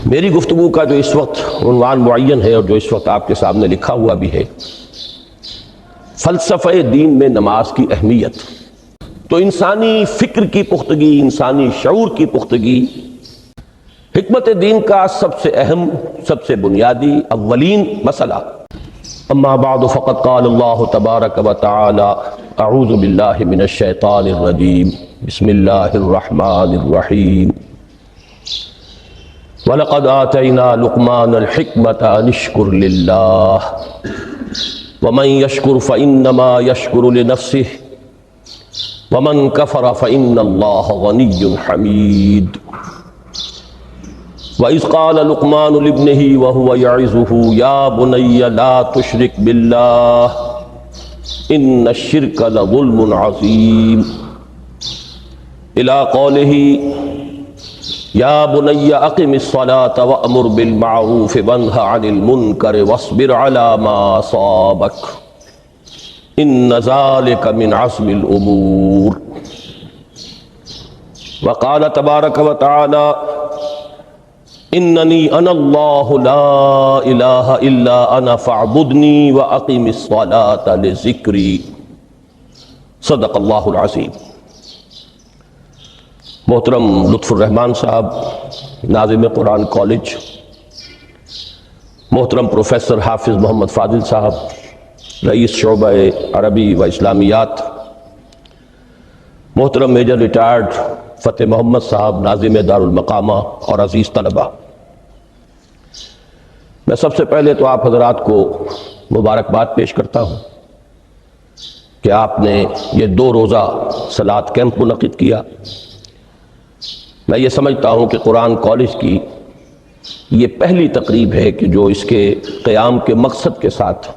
میری گفتگو کا جو اس وقت عنوان معین ہے اور جو اس وقت آپ کے سامنے لکھا ہوا بھی ہے، فلسفہ دین میں نماز کی اہمیت۔ تو انسانی فکر کی پختگی، انسانی شعور کی پختگی، حکمت دین کا سب سے اہم، سب سے بنیادی اولین مسئلہ۔ اما بعد فقد قال اللہ تبارک و تعالی اعوذ باللہ من الشیطان الرجیم بسم اللہ الرحمن الرحیم وَلَقَدْ آتَيْنَا لُقْمَانَ الْحِكْمَةَ أَنِ اشْكُرْ لِلَّهِ وَمَنْ يَشْكُرْ فَإِنَّمَا يَشْكُرُ لِنَفْسِهِ وَمَنْ كَفَرَ فَإِنَّ اللَّهَ غَنِيٌّ حَمِيدٌ وَإِذْ قَالَ لُقْمَانُ لِابْنِهِ وَهُوَ يَعِظُهُ يَا بُنَيَّ لَا تُشْرِكْ بِاللَّهِ إِنَّ الشِّرْكَ لَظُلْمٌ عَظِيمٌ إِلَى قَوْلِهِ یا بنی اقم الصلاة وأمر بالمعروف وانہ عن المنکر واصبر على ما اصابک ان ذلک من عزم الامور۔ وقال تبارک وتعالی اننی انا اللہ لا الہ الا انا فاعبدنی واقم الصلاة لذکری۔ صدق اللہ العظیم۔ محترم لطف الرحمان صاحب، ناظم قرآن کالج، محترم پروفیسر حافظ محمد فاضل صاحب، رئیس شعبہ عربی و اسلامیات، محترم میجر ریٹائرڈ فتح محمد صاحب، ناظم دارالمقامہ، اور عزیز طلبہ، میں سب سے پہلے تو آپ حضرات کو مبارکباد پیش کرتا ہوں کہ آپ نے یہ 2 روزہ صلاۃ کیمپ منعقد کیا۔ میں یہ سمجھتا ہوں کہ قرآن کالج کی یہ پہلی تقریب ہے کہ جو اس کے قیام کے مقصد کے ساتھ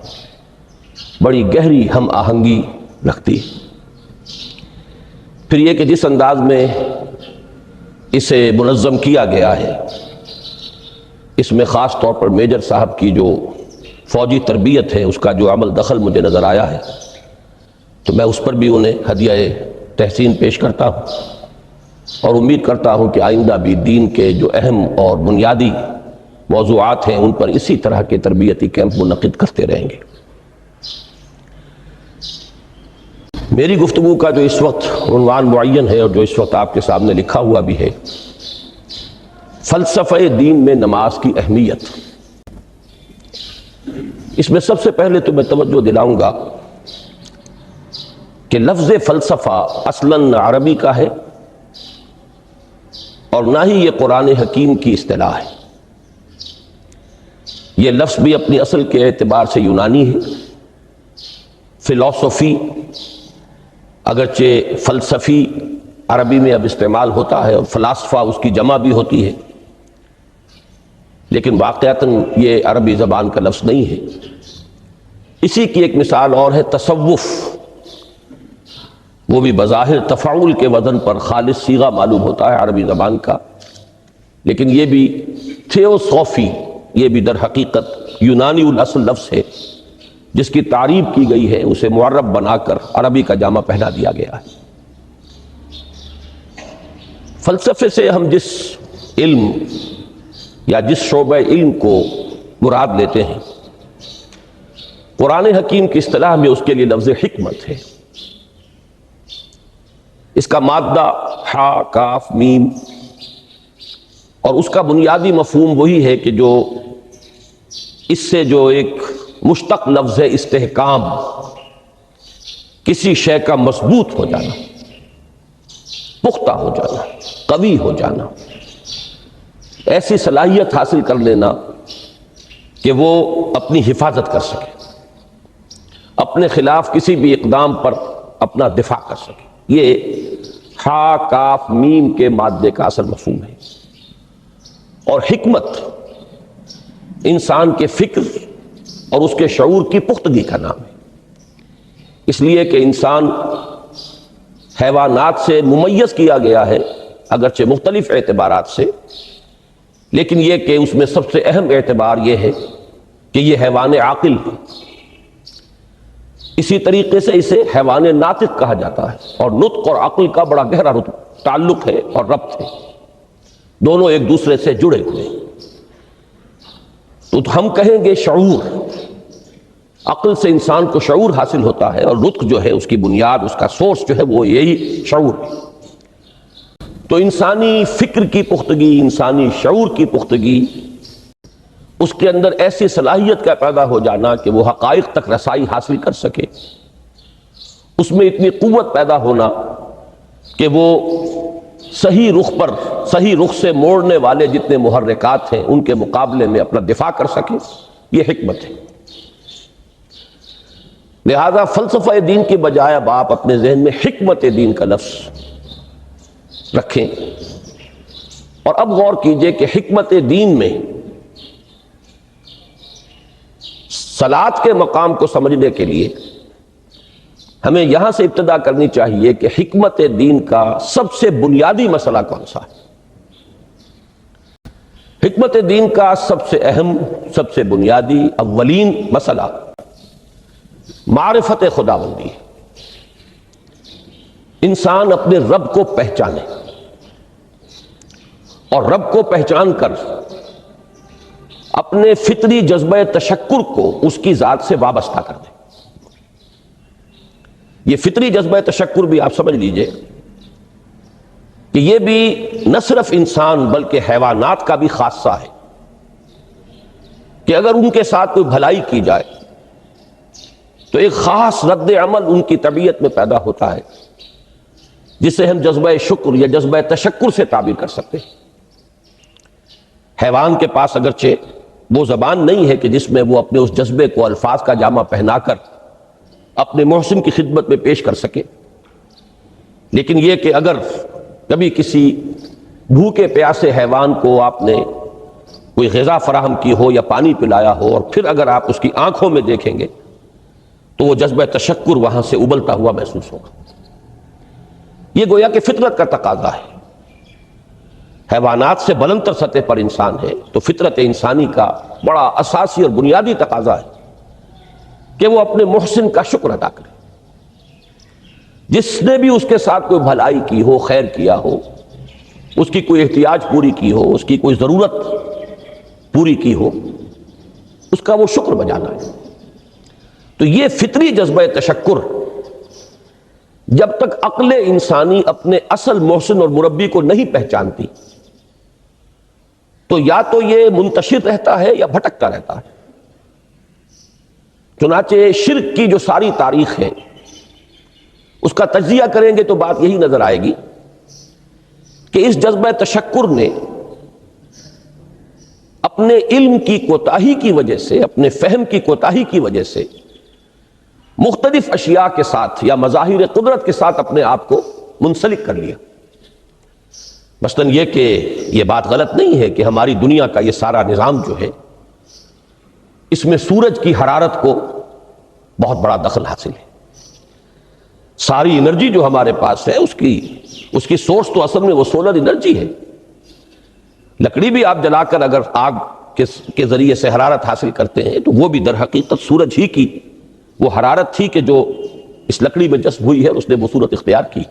بڑی گہری ہم آہنگی رکھتی ہے۔ پھر یہ کہ جس انداز میں اسے منظم کیا گیا ہے، اس میں خاص طور پر میجر صاحب کی جو فوجی تربیت ہے، اس کا جو عمل دخل مجھے نظر آیا ہے، تو میں اس پر بھی انہیں ہدیہ تحسین پیش کرتا ہوں، اور امید کرتا ہوں کہ آئندہ بھی دین کے جو اہم اور بنیادی موضوعات ہیں ان پر اسی طرح کے تربیتی کیمپ منعقد کرتے رہیں گے۔ میری گفتگو کا جو اس وقت عنوان معین ہے اور جو اس وقت آپ کے سامنے لکھا ہوا بھی ہے، فلسفہ دین میں نماز کی اہمیت۔ اس میں سب سے پہلے تو میں توجہ دلاؤں گا کہ لفظ فلسفہ اصلاً عربی کا ہے اور نہ ہی یہ قرآن حکیم کی اصطلاح ہے۔ یہ لفظ بھی اپنی اصل کے اعتبار سے یونانی ہے۔ فلسفی اگرچہ فلسفی عربی میں اب استعمال ہوتا ہے اور فلاسفہ اس کی جمع بھی ہوتی ہے، لیکن واقعتاً یہ عربی زبان کا لفظ نہیں ہے۔ اسی کی ایک مثال اور ہے تصوف، وہ بھی بظاہر تفاعل کے وزن پر خالص صیغہ معلوم ہوتا ہے عربی زبان کا، لیکن یہ بھی تھیوسوفی، یہ بھی در حقیقت یونانی الاصل لفظ ہے، جس کی تعریف کی گئی ہے، اسے معرب بنا کر عربی کا جامہ پہنا دیا گیا ہے۔ فلسفے سے ہم جس علم یا جس شعبہ علم کو مراد لیتے ہیں، قرآن حکیم کی اصطلاح میں اس کے لیے لفظ حکمت ہے۔ اس کا مادہ ہا، کاف، میم، اور اس کا بنیادی مفہوم وہی ہے کہ جو اس سے جو ایک مشتق لفظ ہے استحکام، کسی شے کا مضبوط ہو جانا، پختہ ہو جانا، قوی ہو جانا، ایسی صلاحیت حاصل کر لینا کہ وہ اپنی حفاظت کر سکے، اپنے خلاف کسی بھی اقدام پر اپنا دفاع کر سکے۔ یہ ہا، کاف، میم کے مادے کا اصل مفہوم ہے۔ اور حکمت انسان کے فکر اور اس کے شعور کی پختگی کا نام ہے، اس لیے کہ انسان حیوانات سے ممیز کیا گیا ہے اگرچہ مختلف اعتبارات سے، لیکن یہ کہ اس میں سب سے اہم اعتبار یہ ہے کہ یہ حیوان عاقل ہے۔ اسی طریقے سے اسے حیوان ناطق کہا جاتا ہے، اور نطق اور عقل کا بڑا گہرا تعلق ہے اور ربط ہے، دونوں ایک دوسرے سے جڑے ہوئے ہیں۔ تو ہم کہیں گے شعور، عقل سے انسان کو شعور حاصل ہوتا ہے، اور نطق جو ہے اس کی بنیاد، اس کا سورس جو ہے وہ یہی شعور۔ تو انسانی فکر کی پختگی، انسانی شعور کی پختگی، اس کے اندر ایسی صلاحیت کا پیدا ہو جانا کہ وہ حقائق تک رسائی حاصل کر سکے، اس میں اتنی قوت پیدا ہونا کہ وہ صحیح رخ پر، صحیح رخ سے موڑنے والے جتنے محرکات ہیں ان کے مقابلے میں اپنا دفاع کر سکے، یہ حکمت ہے۔ لہذا فلسفہ دین کی بجائے اب آپ اپنے ذہن میں حکمت دین کا لفظ رکھیں، اور اب غور کیجئے کہ حکمت دین میں صلاۃ کے مقام کو سمجھنے کے لیے ہمیں یہاں سے ابتدا کرنی چاہیے کہ حکمت دین کا سب سے بنیادی مسئلہ کون سا ہے۔ حکمت دین کا سب سے اہم، سب سے بنیادی، اولین مسئلہ معرفت خداوندی ہے۔ انسان اپنے رب کو پہچانے اور رب کو پہچان کر اپنے فطری جذبہ تشکر کو اس کی ذات سے وابستہ کر دے۔ یہ فطری جذبہ تشکر بھی آپ سمجھ لیجئے کہ یہ بھی نہ صرف انسان بلکہ حیوانات کا بھی خاصہ ہے کہ اگر ان کے ساتھ کوئی بھلائی کی جائے تو ایک خاص رد عمل ان کی طبیعت میں پیدا ہوتا ہے جسے ہم جذبہ شکر یا جذبہ تشکر سے تعبیر کر سکتے ہیں۔ حیوان کے پاس اگرچہ وہ زبان نہیں ہے کہ جس میں وہ اپنے اس جذبے کو الفاظ کا جامہ پہنا کر اپنے محسن کی خدمت میں پیش کر سکے، لیکن یہ کہ اگر کبھی کسی بھوکے پیاسے حیوان کو آپ نے کوئی غذا فراہم کی ہو یا پانی پلایا ہو، اور پھر اگر آپ اس کی آنکھوں میں دیکھیں گے تو وہ جذبہ تشکر وہاں سے ابلتا ہوا محسوس ہوگا۔ یہ گویا کہ فطرت کا تقاضا ہے۔ حیوانات سے بلندتر سطح پر انسان ہے تو فطرت انسانی کا بڑا اساسی اور بنیادی تقاضا ہے کہ وہ اپنے محسن کا شکر ادا کرے، جس نے بھی اس کے ساتھ کوئی بھلائی کی ہو، خیر کیا ہو، اس کی کوئی احتیاج پوری کی ہو، اس کی کوئی ضرورت پوری کی ہو، اس کا وہ شکر بجانا ہے۔ تو یہ فطری جذبہ تشکر جب تک عقل انسانی اپنے اصل محسن اور مربی کو نہیں پہچانتی تو یا تو یہ منتشر رہتا ہے یا بھٹکتا رہتا ہے۔ چنانچہ شرک کی جو ساری تاریخ ہے اس کا تجزیہ کریں گے تو بات یہی نظر آئے گی کہ اس جذبہ تشکر نے اپنے علم کی کوتاہی کی وجہ سے، اپنے فہم کی کوتاہی کی وجہ سے مختلف اشیاء کے ساتھ یا مظاہر قدرت کے ساتھ اپنے آپ کو منسلک کر لیا۔ مثلاً یہ کہ یہ بات غلط نہیں ہے کہ ہماری دنیا کا یہ سارا نظام جو ہے اس میں سورج کی حرارت کو بہت بڑا دخل حاصل ہے۔ ساری انرجی جو ہمارے پاس ہے اس کی سورس تو اصل میں وہ سولر انرجی ہے۔ لکڑی بھی آپ جلا کر اگر آگ کے ذریعے سے حرارت حاصل کرتے ہیں تو وہ بھی در حقیقت سورج ہی کی وہ حرارت تھی کہ جو اس لکڑی میں جذب ہوئی ہے، اس نے وہ صورت اختیار کی۔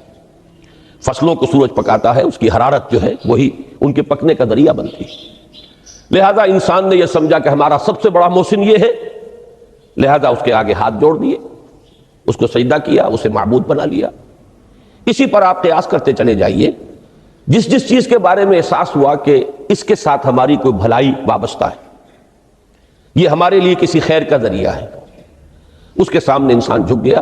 فصلوں کو سورج پکاتا ہے، اس کی حرارت جو ہے وہی ان کے پکنے کا ذریعہ بنتی ہے۔ لہذا انسان نے یہ سمجھا کہ ہمارا سب سے بڑا محسن یہ ہے، لہذا اس کے آگے ہاتھ جوڑ دیے، اس کو سجدہ کیا، اسے معبود بنا لیا۔ اسی پر آپ قیاس کرتے چلے جائیے، جس جس چیز کے بارے میں احساس ہوا کہ اس کے ساتھ ہماری کوئی بھلائی وابستہ ہے، یہ ہمارے لیے کسی خیر کا ذریعہ ہے، اس کے سامنے انسان جھک گیا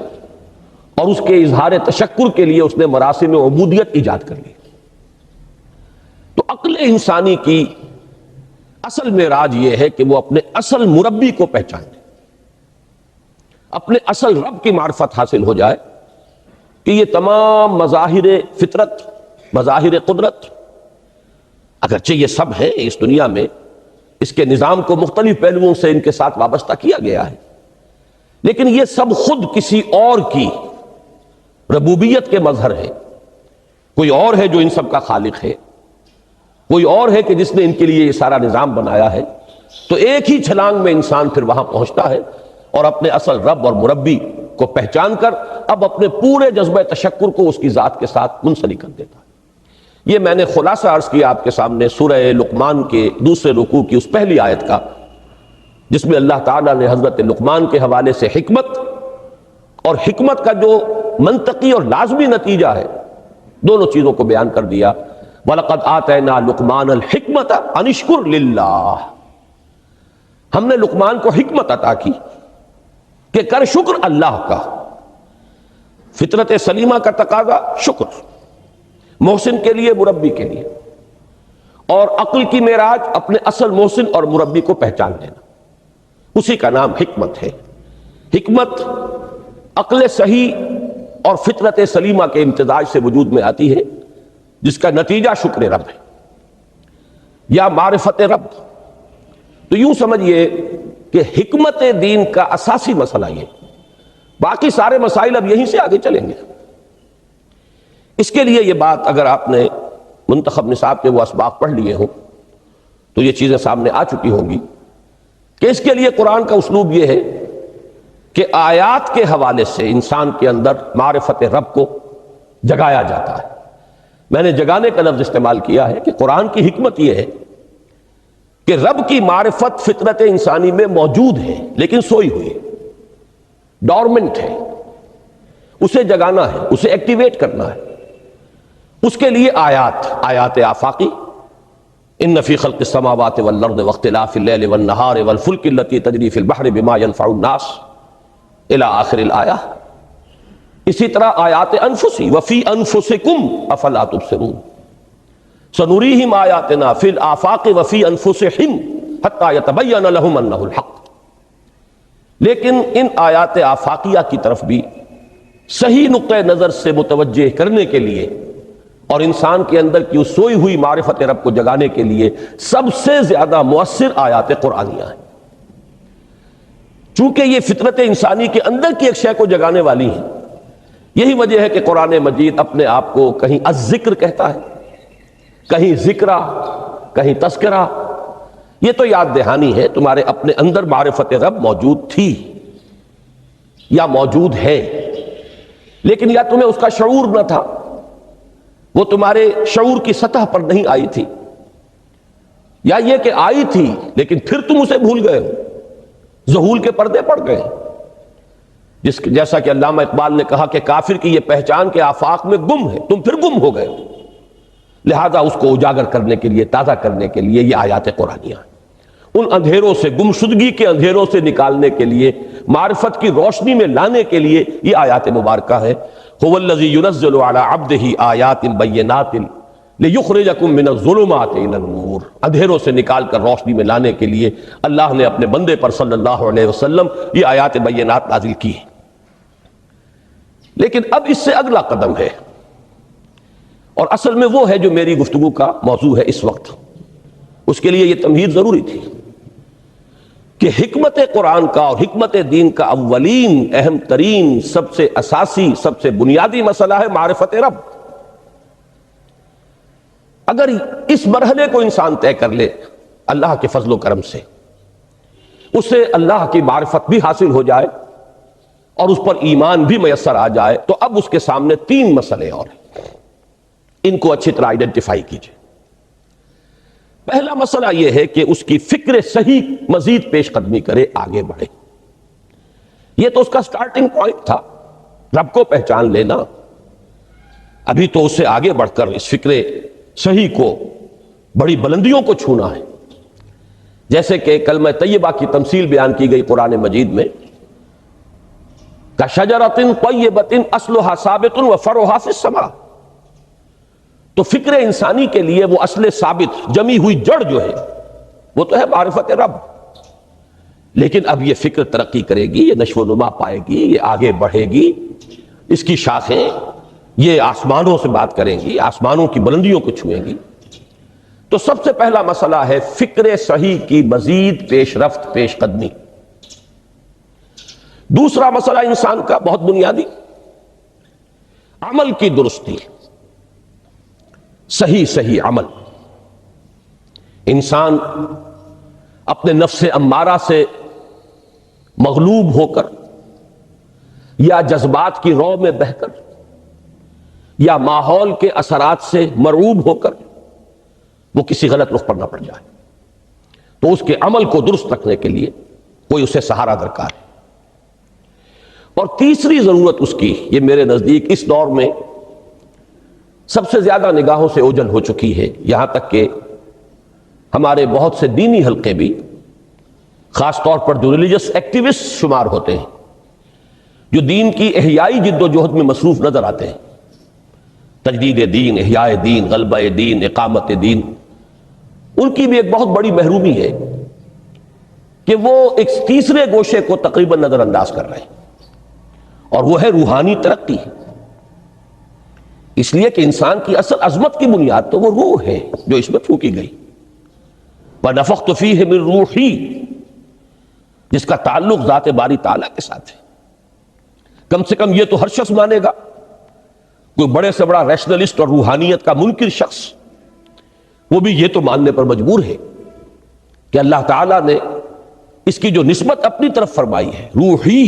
اور اس کے اظہار تشکر کے لیے اس نے مراسم عبودیت ایجاد کر لی۔ تو عقل انسانی کی اصل معراج یہ ہے کہ وہ اپنے اصل مربی کو پہچانے، اپنے اصل رب کی معرفت حاصل ہو جائے کہ یہ تمام مظاہر فطرت، مظاہر قدرت، اگرچہ یہ سب ہے اس دنیا میں، اس کے نظام کو مختلف پہلوؤں سے ان کے ساتھ وابستہ کیا گیا ہے، لیکن یہ سب خود کسی اور کی ربوبیت کے مظہر ہے۔ کوئی اور ہے جو ان سب کا خالق ہے، کوئی اور ہے کہ جس نے ان کے لیے یہ سارا نظام بنایا ہے۔ تو ایک ہی چھلانگ میں انسان پھر وہاں پہنچتا ہے اور اپنے اصل رب اور مربی کو پہچان کر اب اپنے پورے جذبہ تشکر کو اس کی ذات کے ساتھ منسلک کر دیتا ہے۔ یہ میں نے خلاصہ عرض کیا آپ کے سامنے سورہ لقمان کے دوسرے رکوع کی اس پہلی آیت کا، جس میں اللہ تعالیٰ نے حضرت لقمان کے حوالے سے حکمت اور حکمت کا جو منطقی اور لازمی نتیجہ ہے دونوں چیزوں کو بیان کر دیا۔ وَلَقَدْ آتَيْنَا لُقْمَانَ الْحِكْمَةَ أَنِ اشْكُرْ لِلَّهِ، ہم نے لقمان کو حکمت عطا کی کہ کر شکر اللہ کا۔ فطرت سلیمہ کا تقاضا شکر، محسن کے لیے مربی کے لیے، اور عقل کی معراج اپنے اصل محسن اور مربی کو پہچان لینا، اسی کا نام حکمت ہے۔ حکمت عقل صحیح اور فطرت سلیمہ کے امتزاج سے وجود میں آتی ہے، جس کا نتیجہ شکر رب ہے یا معرفت رب۔ تو یوں سمجھئے کہ حکمت دین کا اساسی مسئلہ یہ، باقی سارے مسائل اب یہیں سے آگے چلیں گے۔ اس کے لیے یہ بات اگر آپ نے منتخب نصاب کے وہ اسباق پڑھ لیے ہوں تو یہ چیزیں سامنے آ چکی ہوں گی کہ اس کے لیے قرآن کا اسلوب یہ ہے کہ آیات کے حوالے سے انسان کے اندر معرفت رب کو جگایا جاتا ہے۔ میں نے جگانے کا لفظ استعمال کیا ہے کہ قرآن کی حکمت یہ ہے کہ رب کی معرفت فطرت انسانی میں موجود ہے لیکن سوئی ہوئی ہے، ڈورمنٹ ہے، اسے جگانا ہے، اسے ایکٹیویٹ کرنا ہے۔ اس کے لیے آیات آفاقی، ان فی خلق السماوات والارض واختلاف اللیل والنہار والفلک التی تجری فی البحر بما ینفع الناس الی آخر الآیہ۔ اسی طرح آیات انفسی، وفی انفسکم افلا تبصرون، سنریہم آیاتنا فی الآفاق وفی انفسہم حتی یتبین لہم انہ الحق۔ لیکن ان آیات آفاقیہ کی طرف بھی صحیح نقطہ نظر سے متوجہ کرنے کے لیے اور انسان کے اندر کی اس سوئی ہوئی معرفت رب کو جگانے کے لیے سب سے زیادہ مؤثر آیات قرآنیہ ہیں، چونکہ یہ فطرت انسانی کے اندر کی ایک شے کو جگانے والی ہیں۔ یہی وجہ ہے کہ قرآن مجید اپنے آپ کو کہیں الذکر کہتا ہے، کہیں ذکرہ، کہیں تذکرہ۔ یہ تو یاد دہانی ہے، تمہارے اپنے اندر معرفت رب موجود تھی یا موجود ہے، لیکن یا تمہیں اس کا شعور نہ تھا، وہ تمہارے شعور کی سطح پر نہیں آئی تھی، یا یہ کہ آئی تھی لیکن پھر تم اسے بھول گئے ہو، ذہول کے پردے پڑ گئے۔ جیسا کہ علامہ اقبال نے کہا کہ کافر کی یہ پہچان کے آفاق میں گم ہے، تم پھر گم ہو گئے ہو۔ لہذا اس کو اجاگر کرنے کے لیے، تازہ کرنے کے لیے یہ آیات قرآنیہ ہیں، ان اندھیروں سے، گمشدگی کے اندھیروں سے نکالنے کے لیے، معرفت کی روشنی میں لانے کے لیے یہ آیات مبارکہ ہے۔ هو الذی ينزل على عبده آیات بینات لیخرجکم من الظلمات الی النور، اندھیروں سے نکال کر روشنی میں لانے کے لیے اللہ نے اپنے بندے پر صلی اللہ علیہ وسلم یہ آیات بینات نازل کی ہیں۔ لیکن اب اس سے اگلا قدم ہے، اور اصل میں وہ ہے جو میری گفتگو کا موضوع ہے اس وقت۔ اس کے لیے یہ تمہید ضروری تھی کہ حکمت قرآن کا اور حکمت دین کا اولین، اہم ترین، سب سے اساسی، سب سے بنیادی مسئلہ ہے معرفت رب۔ اگر اس مرحلے کو انسان طے کر لے اللہ کے فضل و کرم سے، اسے اللہ کی معرفت بھی حاصل ہو جائے اور اس پر ایمان بھی میسر آ جائے، تو اب اس کے سامنے تین مسئلے اور ہیں، ان کو اچھی طرح آئیڈینٹیفائی کیجئے۔ پہلا مسئلہ یہ ہے کہ اس کی فکر صحیح مزید پیش قدمی کرے، آگے بڑھے۔ یہ تو اس کا سٹارٹنگ پوائنٹ تھا، رب کو پہچان لینا۔ ابھی تو اس سے آگے بڑھ کر اس فکر صحیح کو، بڑی بلندیوں کو چھونا ہے۔ جیسے کہ کلمہ طیبہ کی تمثیل بیان کی گئی قرآن مجید میں، کَشَجَرَةٍ طَیِّبَةٍ أَصْلُهَا ثَابِتٌ وَفَرْعُهَا فِي السَّمَاءِ۔ تو فکر انسانی کے لیے وہ اصل ثابت، جمی ہوئی جڑ جو ہے وہ تو ہے معرفت رب، لیکن اب یہ فکر ترقی کرے گی، یہ نشو و نما پائے گی، یہ آگے بڑھے گی، اس کی شاخیں یہ آسمانوں سے بات کریں گی، آسمانوں کی بلندیوں کو چھوئیں گی۔ تو سب سے پہلا مسئلہ ہے فکر صحیح کی مزید پیش رفت، پیش قدمی۔ دوسرا مسئلہ انسان کا بہت بنیادی، عمل کی درستی، صحیح عمل۔ انسان اپنے نفس امارہ سے مغلوب ہو کر یا جذبات کی رو میں بہہ کر یا ماحول کے اثرات سے مرعوب ہو کر وہ کسی غلط رخ پر نہ پڑ جائے، تو اس کے عمل کو درست رکھنے کے لیے کوئی اسے سہارا درکار ہے۔ اور تیسری ضرورت اس کی، یہ میرے نزدیک اس دور میں سب سے زیادہ نگاہوں سے اوجھل ہو چکی ہے، یہاں تک کہ ہمارے بہت سے دینی حلقے بھی خاص طور پر جو ریلیجس ایکٹیوسٹ شمار ہوتے ہیں، جو دین کی احیائی جد و جہد میں مصروف نظر آتے ہیں، تجدید دین، احیاء دین، غلبہ دین، اقامت دین، ان کی بھی ایک بہت بڑی محرومی ہے کہ وہ ایک تیسرے گوشے کو تقریباً نظر انداز کر رہے ہیں، اور وہ ہے روحانی ترقی۔ اس لیے کہ انسان کی اصل عظمت کی بنیاد تو وہ روح ہے جو اس میں پھونکی گئی، وَنَفَخْتُ فِيهِ مِن رُوحِي، جس کا تعلق ذات باری تعالیٰ کے ساتھ ہے۔ کم سے کم یہ تو ہر شخص مانے گا، کوئی بڑے سے بڑا ریشنلسٹ اور روحانیت کا منکر شخص وہ بھی یہ تو ماننے پر مجبور ہے کہ اللہ تعالیٰ نے اس کی جو نسبت اپنی طرف فرمائی ہے روحی،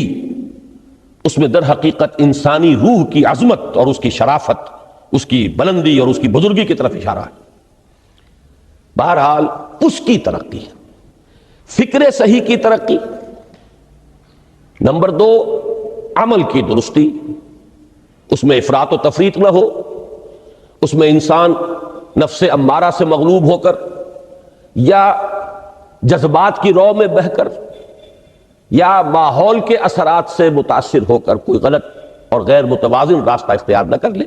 اس میں در حقیقت انسانی روح کی عظمت اور اس کی شرافت، اس کی بلندی اور اس کی بزرگی کی طرف اشارہ ہے۔ بہرحال اس کی ترقی، فکر صحیح کی ترقی، نمبر 2 عمل کی درستی، اس میں افراط و تفریط نہ ہو، اس میں انسان نفس امارہ سے مغلوب ہو کر یا جذبات کی رو میں بہہ کر یا ماحول کے اثرات سے متاثر ہو کر کوئی غلط اور غیر متوازن راستہ اختیار نہ کر لے۔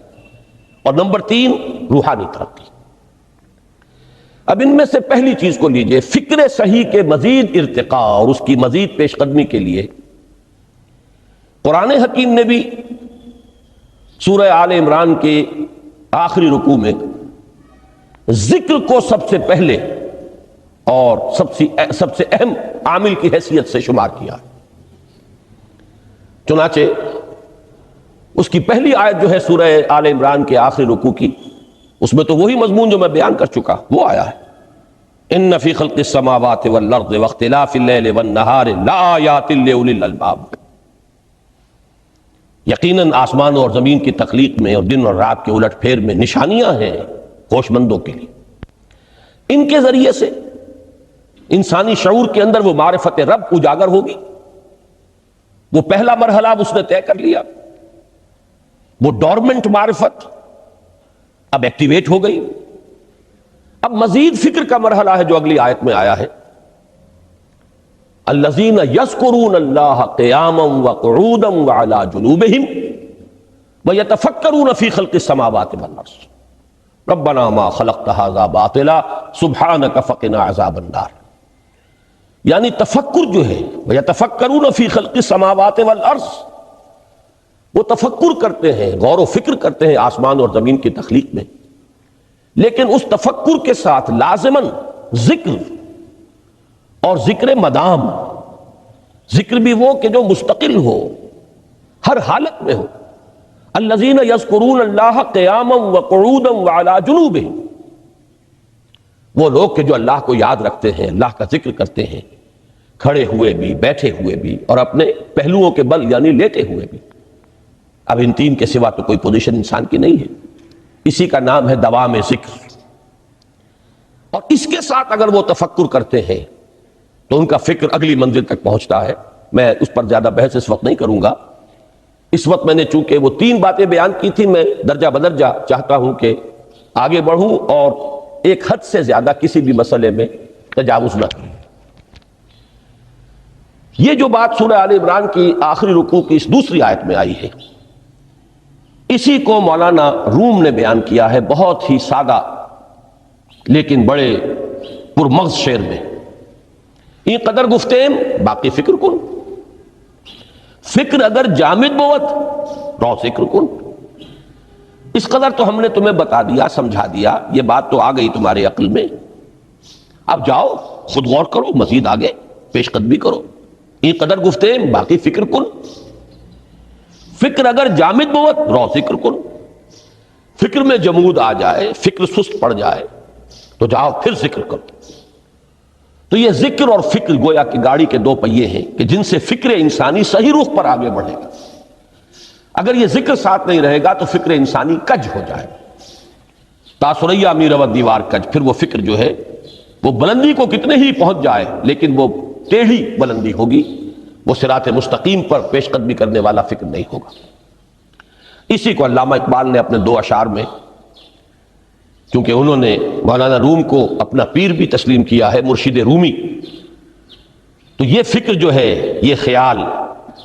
اور نمبر 3 روحانی ترقی۔ اب ان میں سے پہلی چیز کو لیجئے، فکر صحیح کے مزید ارتقاء اور اس کی مزید پیش قدمی کے لیے قرآن حکیم نے بھی سورہ آل عمران کے آخری رکوع میں ذکر کو سب سے پہلے اور سب سے اہم عامل کی حیثیت سے شمار کیا۔ چنانچہ اس کی پہلی آیت جو ہے سورہ آل عمران کے آخری رکوع کی، اس میں تو وہی مضمون جو میں بیان کر چکا وہ آیا ہے، ان فی خلق السماوات والارض واختلاف اللیل والنہار لآیات لأولی الالباب، یقیناً آسمانوں اور زمین کی تخلیق میں اور دن اور رات کے الٹ پھیر میں نشانیاں ہیں ہوش مندوں کے لیے۔ ان کے ذریعے سے انسانی شعور کے اندر وہ معرفت رب اجاگر ہوگی، وہ پہلا مرحلہ اب اس نے طے کر لیا، وہ ڈورمنٹ معرفت اب ایکٹیویٹ ہو گئی۔ اب مزید فکر کا مرحلہ ہے جو اگلی آیت میں آیا ہے، الذین یذکرون اللہ قیاما وقعودا وعلی جنوبہم ویتفکرون فی خلق السماوات والارض ربنا ما خلقت ھذا باطلا سبحانک فقنا عذاب النار۔ یعنی تفکر جو ہے، ویتفکرون فی خلق السماوات والارض، وہ تفکر کرتے ہیں، غور و فکر کرتے ہیں آسمان اور زمین کی تخلیق میں، لیکن اس تفکر کے ساتھ لازماً ذکر، اور ذکر مدام، ذکر بھی وہ کہ جو مستقل ہو، ہر حالت میں ہو۔ الذین یذکرون اللہ قیاما وقعودا وعلی جنوبہم، وہ لوگ کہ جو اللہ کو یاد رکھتے ہیں، اللہ کا ذکر کرتے ہیں، کھڑے ہوئے بھی، بیٹھے ہوئے بھی، اور اپنے پہلوؤں کے بل یعنی لیٹے ہوئے بھی۔ اب ان تین کے سوا تو کوئی پوزیشن انسان کی نہیں ہے، اسی کا نام ہے دوام ذکر۔ اور اس کے ساتھ اگر وہ تفکر کرتے ہیں تو ان کا فکر اگلی منزل تک پہنچتا ہے۔ میں اس پر زیادہ بحث اس وقت نہیں کروں گا، اس وقت میں نے چونکہ وہ 3 باتیں بیان کی تھی، میں درجہ بدرجہ چاہتا ہوں کہ آگے بڑھوں اور ایک حد سے زیادہ کسی بھی مسئلے میں تجاوز نہ کروں۔ یہ جو بات سورہ آل عمران کی آخری رکوع کی اس دوسری آیت میں آئی ہے، اسی کو مولانا روم نے بیان کیا ہے بہت ہی سادہ لیکن بڑے پرمغز شعر میں، این قدر گفتیم باقی فکر کن، فکر اگر جامد بوت رو ذکر کن۔ اس قدر تو ہم نے تمہیں بتا دیا، سمجھا دیا، یہ بات تو آ گئی تمہاری عقل میں، اب جاؤ خود غور کرو، مزید آگے پیش قدمی کرو۔ این قدر گفتیم باقی فکر کن، فکر اگر جامد بوت رو ذکر کن، فکر میں جمود آ جائے، فکر سست پڑ جائے تو جاؤ پھر ذکر کرو۔ تو یہ ذکر اور فکر گویا کہ گاڑی کے 2 پہیے ہیں کہ جن سے فکر انسانی صحیح رخ پر آگے بڑھے گا۔ اگر یہ ذکر ساتھ نہیں رہے گا تو فکر انسانی کج ہو جائے، تاثریہ امیر و دیوار کج، پھر وہ فکر جو ہے وہ بلندی کو کتنے ہی پہنچ جائے لیکن وہ ٹیڑھی بلندی ہوگی، وہ صراط مستقیم پر پیش قدمی کرنے والا فکر نہیں ہوگا۔ اسی کو علامہ اقبال نے اپنے 2 اشعار میں، کیونکہ انہوں نے مولانا روم کو اپنا پیر بھی تسلیم کیا ہے، مرشد رومی، تو یہ فکر جو ہے، یہ خیال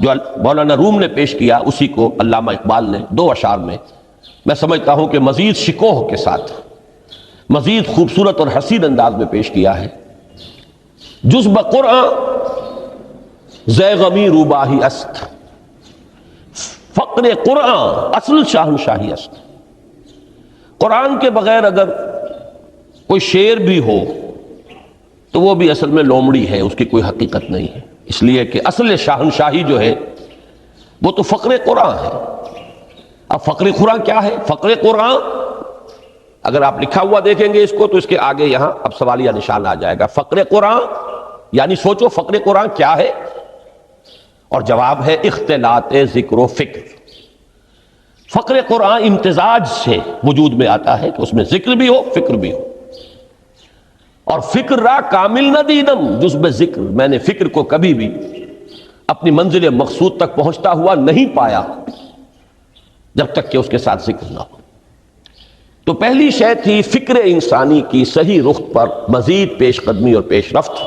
جو مولانا روم نے پیش کیا، اسی کو علامہ اقبال نے 2 اشعار میں میں سمجھتا ہوں کہ مزید شکوہ کے ساتھ، مزید خوبصورت اور حسین انداز میں پیش کیا ہے۔ جز بقرآن زے غمی روباہی است، فقر قرآن اصل شاہنشاہی است۔ قرآن کے بغیر اگر کوئی شعر بھی ہو تو وہ بھی اصل میں لومڑی ہے، اس کی کوئی حقیقت نہیں ہے، اس لیے کہ اصل شاہنشاہی جو ہے وہ تو فقر قرآن ہے۔ اب فقر قرآن کیا ہے؟ فقر قرآن اگر آپ لکھا ہوا دیکھیں گے اس کو تو اس کے آگے یہاں اب سوالیہ نشان آ جائے گا۔ فقر قرآن یعنی سوچو فقر قرآن کیا ہے، اور جواب ہے اختلاط ذکر و فکر۔ فقر قرآن امتزاج سے وجود میں آتا ہے کہ اس میں ذکر بھی ہو فکر بھی ہو، اور فکر را کامل نہ دیدم جز بے ذکر، میں نے فکر کو کبھی بھی اپنی منزل مقصود تک پہنچتا ہوا نہیں پایا جب تک کہ اس کے ساتھ ذکر نہ ہو۔ تو پہلی شے تھی فکر انسانی کی صحیح رخ پر مزید پیش قدمی اور پیش رفت،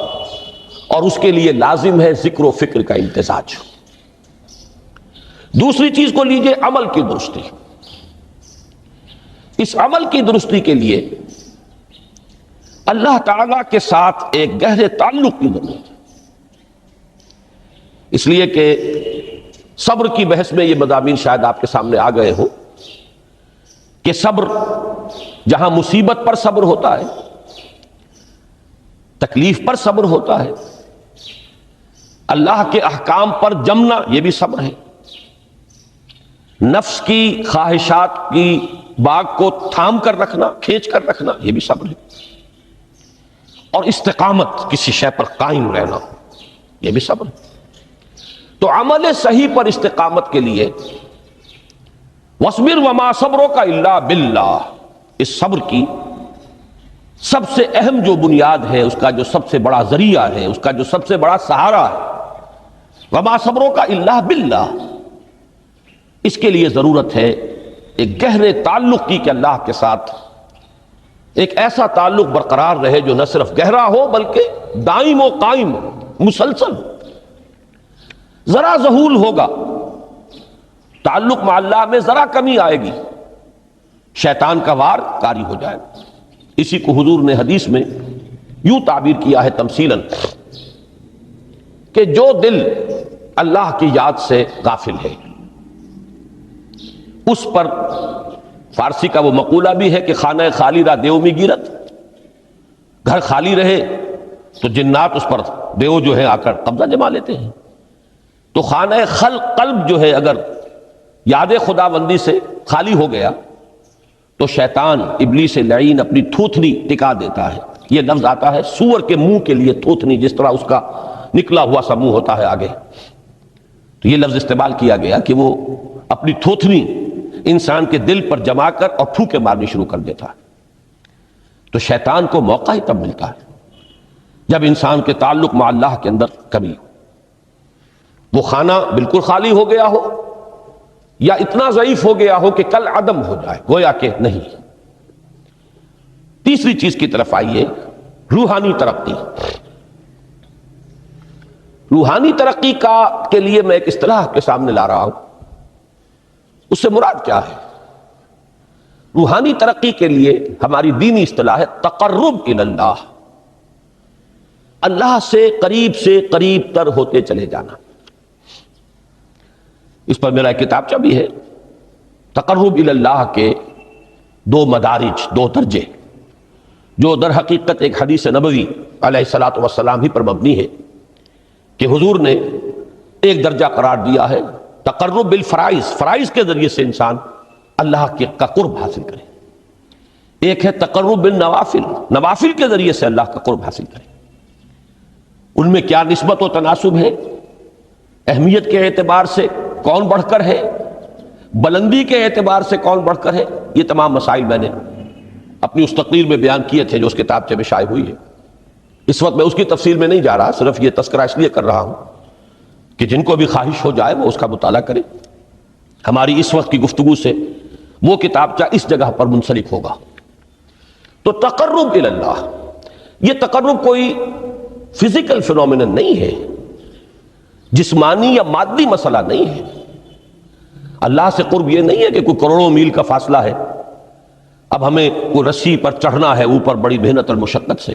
اور اس کے لیے لازم ہے ذکر و فکر کا امتزاج۔ دوسری چیز کو لیجئے عمل کی درستی۔ اس عمل کی درستی کے لیے اللہ تعالی کے ساتھ ایک گہرے تعلق کی ضرورت ہے، اس لیے کہ صبر کی بحث میں یہ مضامین شاید آپ کے سامنے آ گئے ہو کہ صبر، جہاں مصیبت پر صبر ہوتا ہے، تکلیف پر صبر ہوتا ہے، اللہ کے احکام پر جمنا یہ بھی صبر ہے، نفس کی خواہشات کی باغ کو تھام کر رکھنا، کھینچ کر رکھنا یہ بھی صبر ہے، اور استقامت کسی شے پر قائم رہنا یہ بھی صبر ہے۔ تو عمل صحیح پر استقامت کے لیے وَاصْبِرْ وَمَا صَبْرُكَ إِلَّا بِاللَّهِ، اس صبر کی سب سے اہم جو بنیاد ہے، اس کا جو سب سے بڑا ذریعہ ہے، اس کا جو سب سے بڑا سہارا ہے، وَمَا صَبْرُكَ إِلَّا بِاللَّهِ، اس کے لیے ضرورت ہے ایک گہرے تعلق کی کہ اللہ کے ساتھ ایک ایسا تعلق برقرار رہے جو نہ صرف گہرا ہو بلکہ دائم و قائم ہو، مسلسل ہو۔ ذرا ذہول ہوگا تعلق مع اللہ میں، ذرا کمی آئے گی، شیطان کا وار کاری ہو جائے گا۔ اسی کو حضور نے حدیث میں یوں تعبیر کیا ہے تمثیلاً کہ جو دل اللہ کی یاد سے غافل ہے اس پر، فارسی کا وہ مقولہ بھی ہے کہ خانہ خالی را دیو می گیرت، گھر خالی رہے تو جنات اس پر دیو جو ہے آ کر قبضہ جما لیتے ہیں۔ تو خانہ قلب جو ہے اگر یاد خدا بندی سے خالی ہو گیا تو شیطان ابلیس لعین اپنی تھوتنی ٹکا دیتا ہے۔ یہ لفظ آتا ہے سور کے منہ کے لیے تھوتنی، جس طرح اس کا نکلا ہوا سا منہ ہوتا ہے آگے، تو یہ لفظ استعمال کیا گیا کہ وہ اپنی تھوتنی انسان کے دل پر جما کر اور پھوکے مارنی شروع کر دیتا ہے۔ تو شیطان کو موقع ہی تب ملتا ہے جب انسان کے تعلق مع اللہ کے اندر کمی ہو، وہ خانہ بالکل خالی ہو گیا ہو یا اتنا ضعیف ہو گیا ہو کہ کل عدم ہو جائے، گویا کہ نہیں۔ تیسری چیز کی طرف آئیے، روحانی ترقی۔ روحانی ترقی کے لیے میں ایک اصطلاح کے سامنے لا رہا ہوں، اس سے مراد کیا ہے؟ روحانی ترقی کے لیے ہماری دینی اصطلاح ہے تقرب الی اللہ، اللہ سے قریب تر ہوتے چلے جانا۔ اس پر میرا ایک کتابچہ بھی ہے، تقرب الی اللہ کے 2 مدارج، 2 درجے، جو در حقیقت ایک حدیث نبوی علیہ الصلوۃ والسلام ہی پر مبنی ہے کہ حضور نے ایک درجہ قرار دیا ہے تقرب بالفرائض، فرائض کے ذریعے سے انسان اللہ کا قرب حاصل کرے۔ ایک ہے تقرب بالنوافل، نوافل کے ذریعے سے اللہ کا قرب حاصل کرے۔ ان میں کیا نسبت و تناسب ہے، اہمیت کے اعتبار سے کون بڑھ کر ہے، بلندی کے اعتبار سے کون بڑھ کر ہے، یہ تمام مسائل میں نے اپنی اس تقریر میں بیان کیے تھے جو اس کتابچے میں شائع ہوئی ہے۔ اس وقت میں اس کی تفصیل میں نہیں جا رہا، صرف یہ تذکرہ اس لیے کر رہا ہوں کہ جن کو بھی خواہش ہو جائے وہ اس کا مطالعہ کرے۔ ہماری اس وقت کی گفتگو سے وہ کتابچہ اس جگہ پر منسلک ہوگا۔ تو تقرب الی اللہ، یہ تقرب کوئی فزیکل فینومینن نہیں ہے، جسمانی یا مادی مسئلہ نہیں ہے۔ اللہ سے قرب یہ نہیں ہے کہ کوئی کروڑوں میل کا فاصلہ ہے، اب ہمیں کوئی رسی پر چڑھنا ہے اوپر بڑی محنت اور مشقت سے۔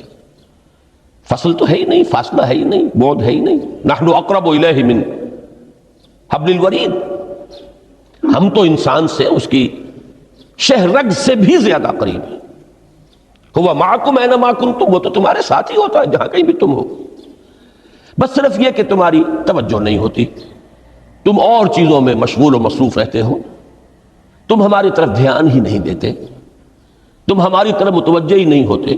فصل تو ہے ہی نہیں، فاصلہ ہے ہی نہیں، بعد ہے ہی نہیں۔ نحن اقرب الیہ من حبل الورید، ہم تو انسان سے اس کی شہرگ سے بھی زیادہ قریب ہیں۔ ہوا معکم اینما کنتم، وہ تو تمہارے ساتھ ہی ہوتا ہے جہاں کہیں بھی تم ہو، بس صرف یہ کہ تمہاری توجہ نہیں ہوتی، تم اور چیزوں میں مشغول و مصروف رہتے ہو، تم ہماری طرف دھیان ہی نہیں دیتے، تم ہماری طرف متوجہ ہی نہیں ہوتے۔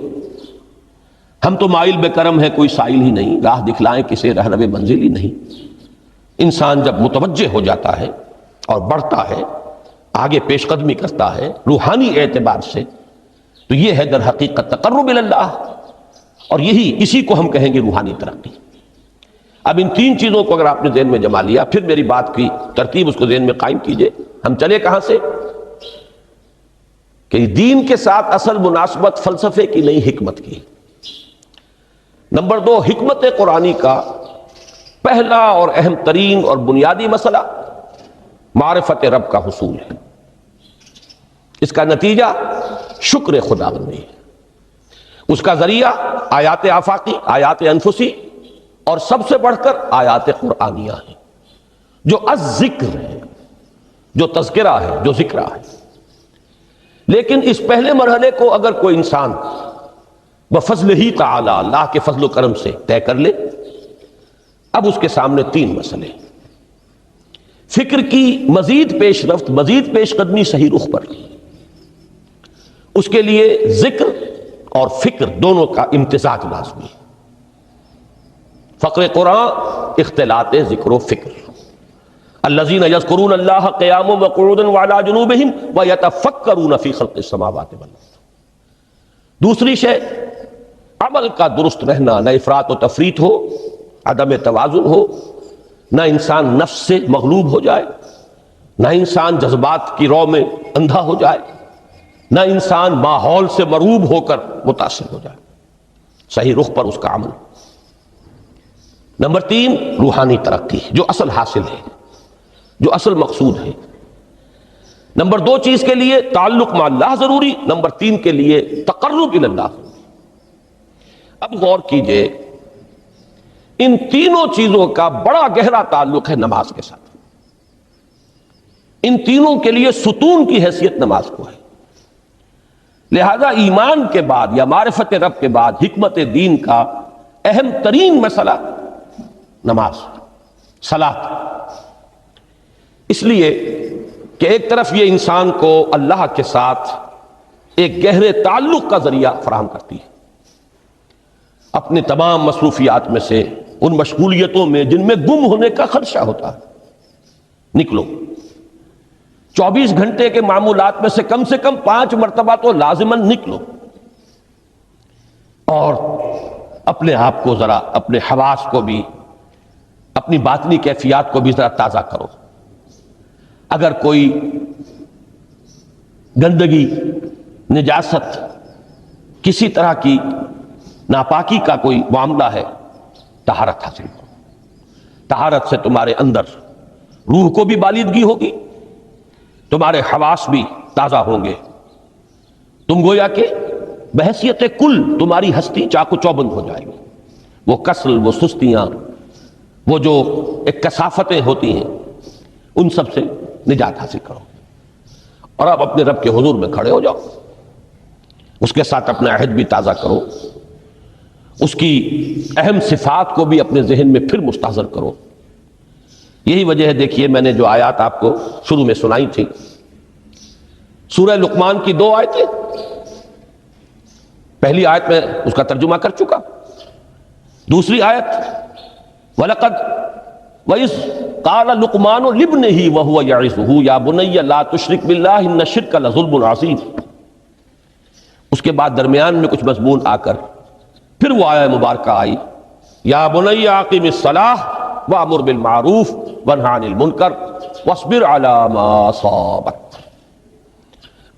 ہم تو مائل بے کرم ہے، کوئی سائل ہی نہیں، راہ دکھلائیں کسے رہنو منزل ہی نہیں۔ انسان جب متوجہ ہو جاتا ہے اور بڑھتا ہے، آگے پیش قدمی کرتا ہے روحانی اعتبار سے، تو یہ ہے در حقیقت تقرب الی اللہ، اور اسی کو ہم کہیں گے روحانی ترقی۔ اب ان تین چیزوں کو اگر آپ نے ذہن میں جما لیا، پھر میری بات کی ترتیب اس کو ذہن میں قائم کیجئے۔ ہم چلے کہاں سے؟ کہ دین کے ساتھ اصل مناسبت فلسفے کی نہیں، حکمت کی۔ نمبر 2، حکمت قرآنی کا پہلا اور اہم ترین اور بنیادی مسئلہ معرفت رب کا حصول ہے۔ اس کا نتیجہ شکر خداوندی ہے، اس کا ذریعہ آیات آفاقی، آیات انفسی، اور سب سے بڑھ کر آیات قرآنیہ ہیں، جو الذکر ہے، جو تذکرہ ہے، جو ذکرہ ہے۔ لیکن اس پہلے مرحلے کو اگر کوئی انسان بفضل ہی تعالی، اللہ کے فضل و کرم سے طے کر لے، اب اس کے سامنے تین مسئلے، فکر کی مزید پیش رفت، مزید پیش قدمی صحیح رخ پر، اس کے لیے ذکر اور فکر دونوں کا امتزاج لازمی ہے۔ فقر قرآن اختلاط ذکر و فکر۔ الذین یذکرون اللہ قیاما وقعودا وعلی جنوبہم ویتفکرون فی خلق السماوات والارض۔ دوسری شے عمل کا درست رہنا، نہ افراط و تفریط ہو، عدم توازن ہو، نہ انسان نفس سے مغلوب ہو جائے، نہ انسان جذبات کی رو میں اندھا ہو جائے، نہ انسان ماحول سے مرعوب ہو کر متاثر ہو جائے، صحیح رخ پر اس کا عمل۔ نمبر 3، روحانی ترقی، جو اصل حاصل ہے، جو اصل مقصود ہے۔ نمبر 2 چیز کے لیے تعلق مع اللہ ضروری، نمبر 3 کے لیے تقرب الی اللہ۔ اب غور کیجئے، ان تینوں چیزوں کا بڑا گہرا تعلق ہے نماز کے ساتھ۔ ان تینوں کے لیے ستون کی حیثیت نماز کو ہے۔ لہذا ایمان کے بعد یا معرفت رب کے بعد حکمت دین کا اہم ترین مسئلہ نماز، صلاۃ۔ اس لیے کہ ایک طرف یہ انسان کو اللہ کے ساتھ ایک گہرے تعلق کا ذریعہ فراہم کرتی ہے۔ اپنے تمام مصروفیات میں سے، ان مشغولیتوں میں جن میں گم ہونے کا خدشہ ہوتا ہے، نکلو۔ 24 گھنٹے کے معمولات میں سے کم 5 مرتبہ تو لازماً نکلو، اور اپنے آپ کو ذرا، اپنے حواس کو بھی، اپنی باطنی کیفیات کو بھی ذرا تازہ کرو۔ اگر کوئی گندگی، نجاست، کسی طرح کی ناپاکی کا کوئی معاملہ ہے، طہارت حاصل کرو۔ طہارت سے تمہارے اندر روح کو بھی بالیدگی ہوگی، تمہارے حواس بھی تازہ ہوں گے، تم گویا کہ بحیثیت کل تمہاری ہستی چاق و چوبند ہو جائے گی۔ وہ کسل، وہ سستیاں، وہ جو ایک کثافتیں ہوتی ہیں، ان سب سے نجات حاصل کرو، اور اب اپنے رب کے حضور میں کھڑے ہو جاؤ، اس کے ساتھ اپنا عہد بھی تازہ کرو، اس کی اہم صفات کو بھی اپنے ذہن میں پھر مستحضر کرو۔ یہی وجہ ہے، دیکھیے میں نے جو آیات آپ کو شروع میں سنائی تھی، سورہ لقمان کی 2 آیتیں، پہلی آیت میں اس کا ترجمہ کر چکا، دوسری آیت وَلَقَدْ وَإِذْ قَالَ لُقْمَانُ لِابْنِهِ وَهُوَ يَعِظُهُ يَا بُنَيَّ لَا تُشْرِكْ بِاللَّهِ إِنَّ الشِّرْكَ لَظُلْمٌ عَظِيمٌ۔ اس کے بعد درمیان میں کچھ مضمون آ کر پھر وہ آیہ مبارکہ آئی، یا بنی اقم الصلاۃ وامر بالمعروف وانہ عن المنکر واصبر علی ما اصابک۔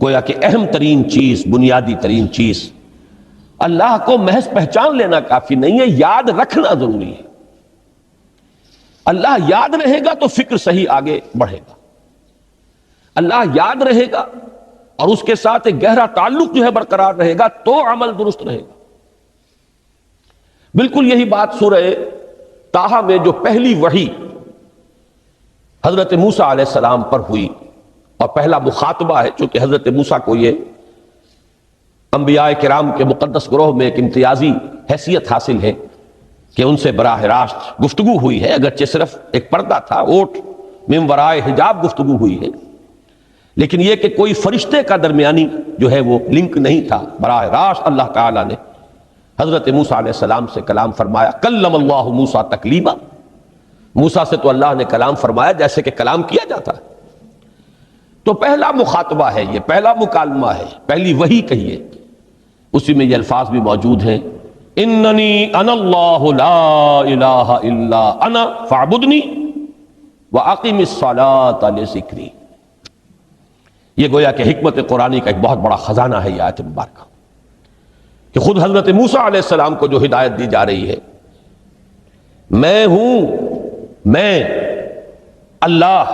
گویا کہ اہم ترین چیز، بنیادی ترین چیز، اللہ کو محض پہچان لینا کافی نہیں ہے، یاد رکھنا ضروری ہے۔ اللہ یاد رہے گا تو فکر صحیح آگے بڑھے گا، اللہ یاد رہے گا اور اس کے ساتھ ایک گہرا تعلق جو ہے برقرار رہے گا تو عمل درست رہے گا۔ بالکل یہی بات سورہ طٰہٰ میں جو پہلی وحی حضرت موسیٰ علیہ السلام پر ہوئی، اور پہلا مخاطبہ ہے، چونکہ حضرت موسیٰ کو یہ انبیاء کرام کے مقدس گروہ میں ایک امتیازی حیثیت حاصل ہے کہ ان سے براہ راست گفتگو ہوئی ہے، اگرچہ صرف ایک پردہ تھا، اوٹ من ورائے حجاب گفتگو ہوئی ہے، لیکن یہ کہ کوئی فرشتے کا درمیانی جو ہے وہ لنک نہیں تھا، براہ راست اللہ تعالیٰ نے حضرت موسیٰ علیہ السلام سے کلام فرمایا۔ کلم اللہ موسیٰ تکلیما، موسیٰ سے تو اللہ نے کلام فرمایا جیسے کہ کلام کیا جاتا ہے۔ تو پہلا مخاطبہ ہے، یہ پہلا مکالمہ ہے، پہلی وحی کہیے، اسی میں یہ الفاظ بھی موجود ہیں، اننی انا اللہ لا الہ الا انا فاعبدنی واقم الصلاۃ لذکری۔ یہ گویا کہ حکمت قرآنی کا ایک بہت بڑا خزانہ ہے یہ آیت مبارکہ، کہ خود حضرت موسیٰ علیہ السلام کو جو ہدایت دی جا رہی ہے، میں ہوں، میں اللہ،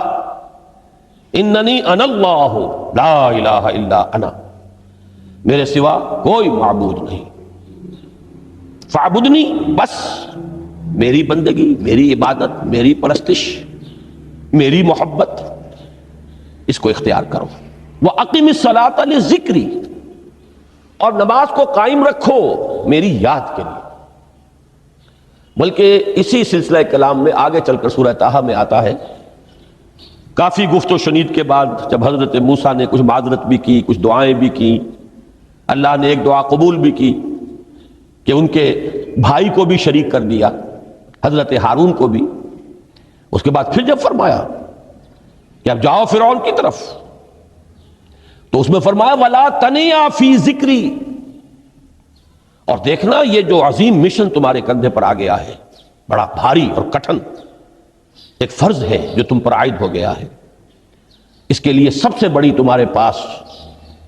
اننی انا اللہ لا الہ الا انا، میرے سوا کوئی معبود نہیں، فاعبدنی، بس میری بندگی، میری عبادت، میری پرستش، میری محبت، اس کو اختیار کرو۔ وَأَقِمِ الصَّلَاةَ لِذِكْرِي، اور نماز کو قائم رکھو میری یاد کے لیے۔ بلکہ اسی سلسلہ کلام میں آگے چل کر سورہ طٰہٰ میں آتا ہے، کافی گفت و شنید کے بعد جب حضرت موسیٰ نے کچھ معذرت بھی کی، کچھ دعائیں بھی کی، اللہ نے ایک دعا قبول بھی کی کہ ان کے بھائی کو بھی شریک کر دیا، حضرت ہارون کو بھی۔ اس کے بعد پھر جب فرمایا کہ اب جاؤ فرعون کی طرف، تو اس میں فرمایا وَلَا تَنِيَا فِي ذِكْرِي، اور دیکھنا یہ جو عظیم مشن تمہارے کندھے پر آ گیا ہے، بڑا بھاری اور کٹھن ایک فرض ہے جو تم پر عائد ہو گیا ہے، اس کے لیے سب سے بڑی تمہارے پاس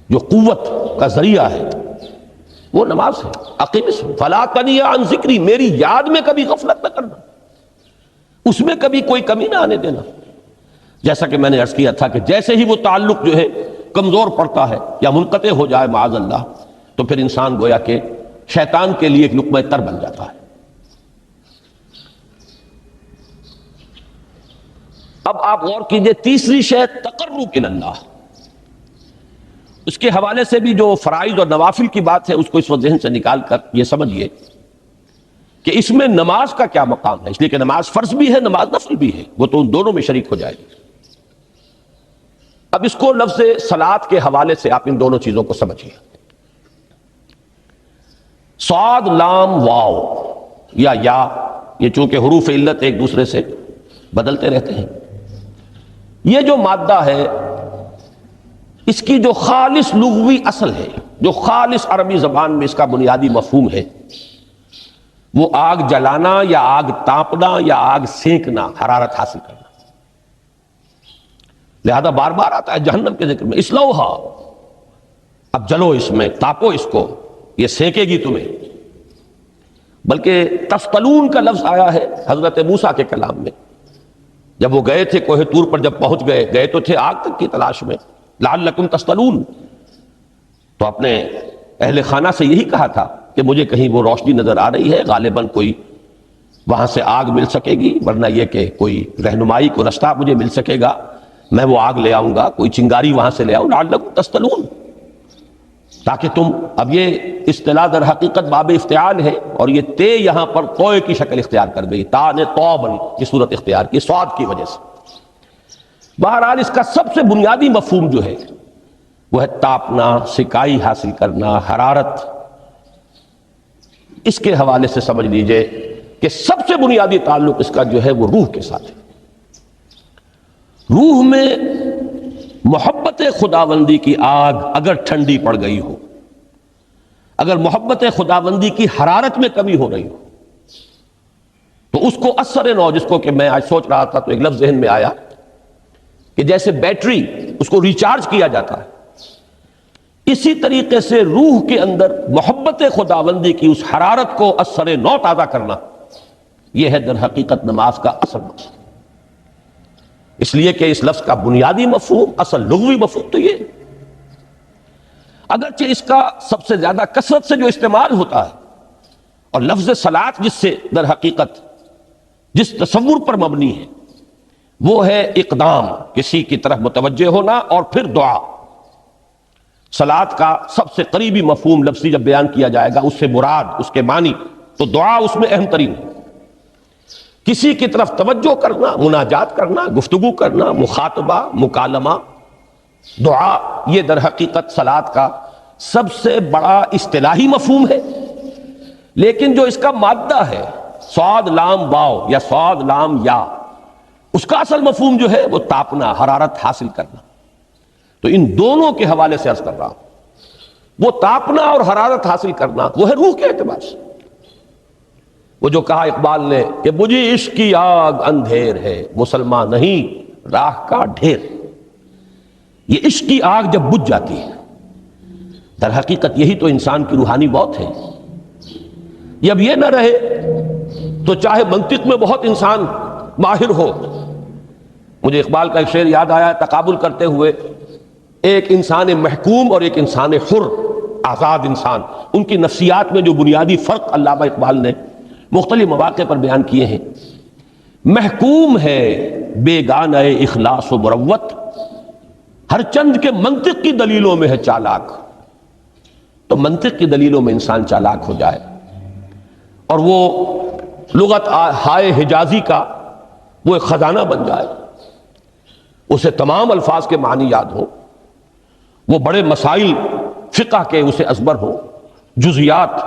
جو قوت کا ذریعہ ہے وہ نماز ہے۔ اقیم فَلَا تَنِيَا عَن ذِكْرِي، میری یاد میں کبھی غفلت نہ کرنا، اس میں کبھی کوئی کمی نہ آنے دینا۔ جیسا کہ میں نے عرض کیا تھا کہ جیسے ہی وہ تعلق جو ہے کمزور پڑتا ہے یا منقطع ہو جائے معاذ اللہ، تو پھر انسان گویا کہ شیطان کے لیے ایک لقمہ تر بن جاتا ہے۔ اب آپ غور کیجئے، تیسری شے تقرب الی اللہ، اس کے حوالے سے بھی جو فرائض اور نوافل کی بات ہے اس کو اس وقت ذہن سے نکال کر یہ سمجھیے کہ اس میں نماز کا کیا مقام ہے، اس لیے کہ نماز فرض بھی ہے، نماز نفل بھی ہے، وہ تو ان دونوں میں شریک ہو جائے گی۔ اب اس کو لفظ صلاۃ کے حوالے سے آپ ان دونوں چیزوں کو سمجھیے۔ صاد لام واو یا یہ چونکہ حروف علت ایک دوسرے سے بدلتے رہتے ہیں، یہ جو مادہ ہے اس کی جو خالص لغوی اصل ہے، جو خالص عربی زبان میں اس کا بنیادی مفہوم ہے، وہ آگ جلانا یا آگ تاپنا یا آگ سینکنا، حرارت حاصل کرنا۔ لہذا بار بار آتا ہے جہنم کے ذکر میں، اسلوہا، اب جلو اس میں، تاپو اس کو، یہ سینکے گی تمہیں۔ بلکہ تفتلون کا لفظ آیا ہے حضرت موسیٰ کے کلام میں، جب وہ گئے تھے کوہ طور پر، جب پہنچ گئے تو تھے آگ تک کی تلاش میں، لعلکم تفتلون، تو اپنے اہل خانہ سے یہی کہا تھا کہ مجھے کہیں وہ روشنی نظر آ رہی ہے، غالباً کوئی وہاں سے آگ مل سکے گی، ورنہ یہ کہ کوئی رہنمائی کو رستہ مجھے مل سکے گا، میں وہ آگ لے آؤں گا، کوئی چنگاری وہاں سے لے آؤں، لعلکم تفتلون، تاکہ تم، اب یہ اصطلاح در حقیقت باب افتعال ہے، اور یہ تے یہاں پر توئے کی شکل اختیار کر گئی، تا نے توبن کی صورت اختیار کی صاد کی وجہ سے۔ بہرحال اس کا سب سے بنیادی مفہوم جو ہے وہ ہے تاپنا، سکائی حاصل کرنا، حرارت۔ اس کے حوالے سے سمجھ لیجئے کہ سب سے بنیادی تعلق اس کا جو ہے وہ روح کے ساتھ ہے۔ روح میں محبت خداوندی کی آگ اگر ٹھنڈی پڑ گئی ہو، اگر محبت خداوندی کی حرارت میں کمی ہو رہی ہو تو اس کو اثر نو، جس کو کہ میں آج سوچ رہا تھا تو ایک لفظ ذہن میں آیا کہ جیسے بیٹری اس کو ریچارج کیا جاتا ہے، اسی طریقے سے روح کے اندر محبت خداوندی کی اس حرارت کو اثر نو تازہ کرنا، یہ ہے در حقیقت نماز کا اصل مقصد۔ اس لیے کہ اس لفظ کا بنیادی مفہوم، اصل لغوی مفہوم تو یہ، اگرچہ اس کا سب سے زیادہ کثرت سے جو استعمال ہوتا ہے، اور لفظ صلاۃ جس سے در حقیقت جس تصور پر مبنی ہے وہ ہے اقدام، کسی کی طرف متوجہ ہونا اور پھر دعا۔ صلاۃ کا سب سے قریبی مفہوم لفظی جب بیان کیا جائے گا، اس سے مراد، اس کے معنی، تو دعا اس میں اہم ترین ہے۔ کسی کی طرف توجہ کرنا، مناجات کرنا، گفتگو کرنا، مخاطبہ، مکالمہ، دعا، یہ در حقیقت صلاۃ کا سب سے بڑا اصطلاحی مفہوم ہے۔ لیکن جو اس کا مادہ ہے، صاد لام واو یا صاد لام یا، اس کا اصل مفہوم جو ہے وہ تاپنا، حرارت حاصل کرنا۔ تو ان دونوں کے حوالے سے عرض کر رہا ہوں، وہ تاپنا اور حرارت حاصل کرنا وہ ہے روح کے اعتبار سے۔ وہ جو کہا اقبال نے کہ بجھی عشق کی آگ اندھیر ہے، مسلمان نہیں راہ کا ڈھیر۔ یہ عشق کی آگ جب بجھ جاتی ہے، در حقیقت یہی تو انسان کی روحانی موت ہے۔ جب یہ نہ رہے تو چاہے منطق میں بہت انسان ماہر ہو، مجھے اقبال کا ایک شعر یاد آیا تقابل کرتے ہوئے، ایک انسان محکوم اور ایک انسان حر، آزاد انسان، ان کی نفسیات میں جو بنیادی فرق علامہ اقبال نے مختلف مواقع پر بیان کیے ہیں۔ محکوم ہے بیگانہ اخلاص و مروت، ہر چند کے منطق کی دلیلوں میں ہے چالاک۔ تو منطق کی دلیلوں میں انسان چالاک ہو جائے اور وہ لغت ہائے حجازی کا وہ ایک خزانہ بن جائے، اسے تمام الفاظ کے معنی یاد ہو، وہ بڑے مسائل فقہ کے اسے ازبر ہو، جزیات،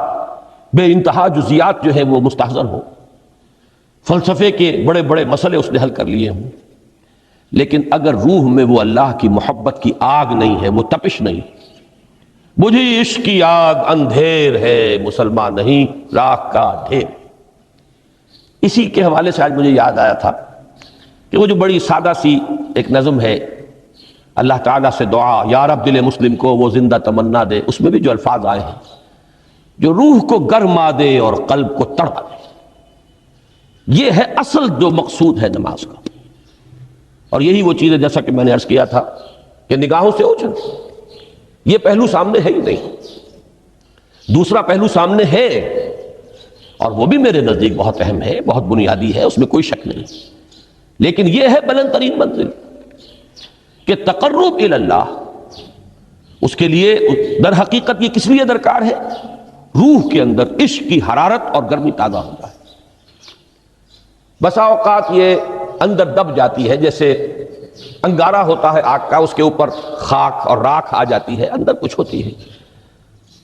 بے انتہا جزیات جو ہیں وہ مستحضر ہو، فلسفے کے بڑے بڑے مسئلے اس نے حل کر لیے ہوں، لیکن اگر روح میں وہ اللہ کی محبت کی آگ نہیں ہے، وہ تپش نہیں، بجھی عشق کی آگ اندھیر ہے، مسلمان نہیں راہ کا ڈھیر۔ اسی کے حوالے سے آج مجھے یاد آیا تھا کہ وہ جو بڑی سادہ سی ایک نظم ہے، اللہ تعالیٰ سے دعا، یا رب دل مسلم کو وہ زندہ تمنا دے، اس میں بھی جو الفاظ آئے ہیں، جو روح کو گرما دے اور قلب کو تڑپا دے، یہ ہے اصل جو مقصود ہے نماز کا۔ اور یہی وہ چیز ہے جیسا کہ میں نے عرض کیا تھا کہ نگاہوں سے اوجھل، یہ پہلو سامنے ہے ہی نہیں، دوسرا پہلو سامنے ہے اور وہ بھی میرے نزدیک بہت اہم ہے، بہت بنیادی ہے، اس میں کوئی شک نہیں، لیکن یہ ہے بلند ترین منزل کہ تقرب الی اللہ، اس کے لیے در حقیقت یہ کس لیے درکار ہے؟ روح کے اندر عشق کی حرارت اور گرمی تازہ ہو جائے۔ بسا اوقات یہ اندر دب جاتی ہے، جیسے انگارہ ہوتا ہے آگ کا، اس کے اوپر خاک اور راکھ آ جاتی ہے، اندر کچھ ہوتی ہے،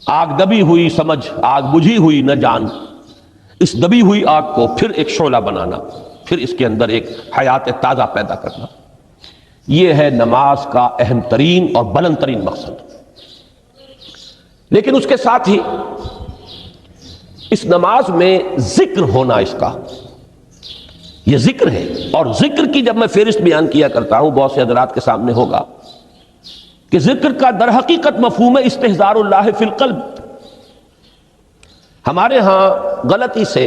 آگ دبی ہوئی سمجھ، آگ بجھی ہوئی نہ جان، اس دبی ہوئی آگ کو پھر ایک شعلہ بنانا، پھر اس کے اندر ایک حیات تازہ پیدا کرنا، یہ ہے نماز کا اہم ترین اور بلند ترین مقصد۔ لیکن اس کے ساتھ ہی اس نماز میں ذکر ہونا، اس کا یہ ذکر ہے، اور ذکر کی جب میں فہرست بیان کیا کرتا ہوں بہت سے حضرات کے سامنے ہوگا کہ ذکر کا در حقیقت مفہوم ہے استحضار اللہ فی القلب۔ ہمارے ہاں غلطی سے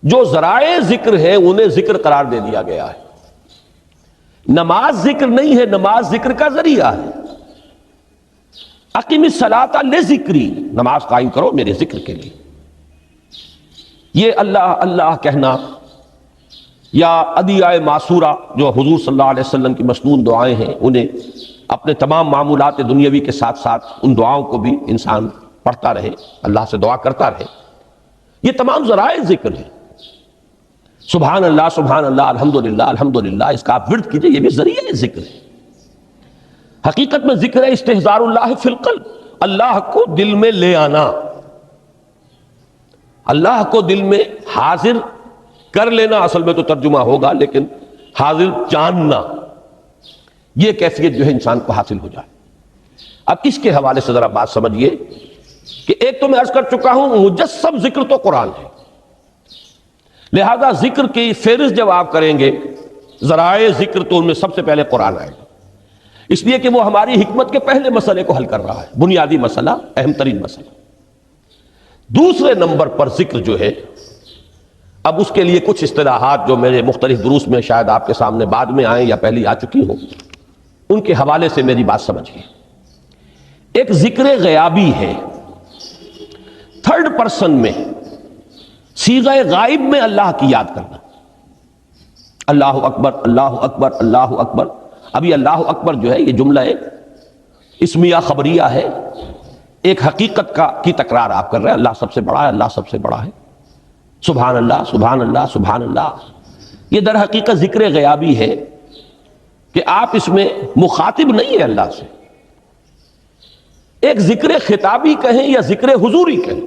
جو ذرائع ذکر ہیں انہیں ذکر قرار دے دیا گیا ہے۔ نماز ذکر نہیں ہے، نماز ذکر کا ذریعہ ہے۔ اقیم الصلاۃ لذکری، نماز قائم کرو میرے ذکر کے لیے۔ یہ اللہ اللہ کہنا یا ادعیہ معصورہ جو حضور صلی اللہ علیہ وسلم کی مسنون دعائیں ہیں، انہیں اپنے تمام معمولات دنیاوی کے ساتھ ساتھ ان دعاؤں کو بھی انسان پڑھتا رہے، اللہ سے دعا کرتا رہے، یہ تمام ذرائع ذکر ہیں۔ سبحان اللہ الحمدللہ الحمدللہ، اس کا آپ ورد کیجئے، یہ بھی ذریعہ ذکر ہے۔ حقیقت میں ذکر ہے استحضار اللہ فی القلب، اللہ کو دل میں لے آنا، اللہ کو دل میں حاضر کر لینا، اصل میں تو ترجمہ ہوگا، لیکن حاضر جاننا، یہ کیفیت جو ہے انسان کو حاصل ہو جائے۔ اب اس کے حوالے سے ذرا بات سمجھیے کہ ایک تو میں عرض کر چکا ہوں مجسم ذکر تو قرآن ہے، لہذا ذکر کی فہرست جب آپ کریں گے ذرائع ذکر تو ان میں سب سے پہلے قرآن آئے گا، اس لیے کہ وہ ہماری حکمت کے پہلے مسئلے کو حل کر رہا ہے، بنیادی مسئلہ، اہم ترین مسئلہ۔ دوسرے نمبر پر ذکر جو ہے، اب اس کے لیے کچھ اصطلاحات جو میرے مختلف دروس میں شاید آپ کے سامنے بعد میں آئیں یا پہلی آ چکی ہوں، ان کے حوالے سے میری بات سمجھیے۔ ایک ذکر غیابی ہے، تھرڈ پرسن میں، صیغہ غائب میں اللہ کی یاد کرنا، اللہ اکبر اللہ اکبر اللہ اکبر۔ ابھی اللہ اکبر جو ہے یہ جملہ ایک اسمیہ خبریہ ہے، ایک حقیقت کی تکرار آپ کر رہے ہیں، اللہ سب سے بڑا ہے، اللہ سب سے بڑا ہے، سبحان اللہ سبحان اللہ سبحان اللہ۔ یہ در حقیقت ذکر غیابی ہے کہ آپ اس میں مخاطب نہیں ہے اللہ سے، ایک ذکر خطابی کہیں یا ذکر حضوری کہیں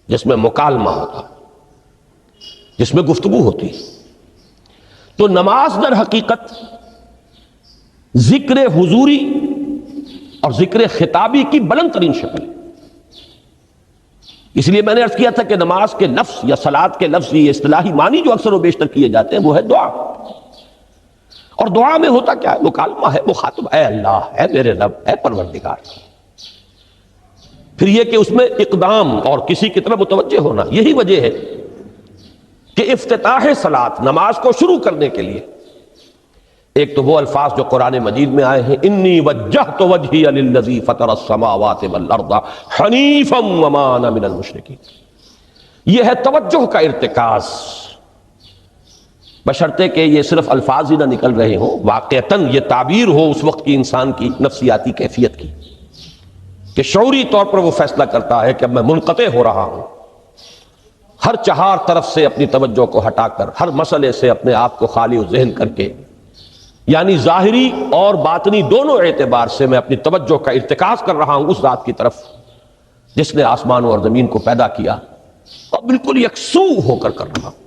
جس میں مکالمہ ہوتا، جس میں گفتگو ہوتی۔ تو نماز در حقیقت ذکر حضوری اور ذکر خطابی کی بلند ترین شکل ہے۔ اس لیے میں نے عرض کیا تھا کہ نماز کے لفظ یا صلاۃ کے لفظ، یہ اصطلاحی معنی جو اکثر و بیشتر کیے جاتے ہیں وہ ہے دعا، اور دعا میں ہوتا کیا ہے؟ مکالمہ ہے، مخاطب، اے اللہ، اے میرے رب، اے پروردگار۔ پھر یہ کہ اس میں اقدام اور کسی کی طرف متوجہ ہونا، یہی وجہ ہے کہ افتتاح صلاۃ، نماز کو شروع کرنے کے لیے ایک تو وہ الفاظ جو قرآن مجید میں آئے ہیں، انی وجہت وجہی للذی فطر السماوات والارض حنیفا وما انا من المشرکین، یہ ہے توجہ کا ارتکاز، بشرطے کہ یہ صرف الفاظ ہی نہ نکل رہے ہوں، واقعتاً یہ تعبیر ہو اس وقت کی انسان کی نفسیاتی کیفیت کی، کہ شعوری طور پر وہ فیصلہ کرتا ہے کہ اب میں منقطع ہو رہا ہوں، ہر چہار طرف سے اپنی توجہ کو ہٹا کر، ہر مسئلے سے اپنے آپ کو خالی و ذہن کر کے، یعنی ظاہری اور باطنی دونوں اعتبار سے میں اپنی توجہ کا ارتکاز کر رہا ہوں اس ذات کی طرف جس نے آسمانوں اور زمین کو پیدا کیا، اور بالکل یکسو ہو کر رہا ہوں۔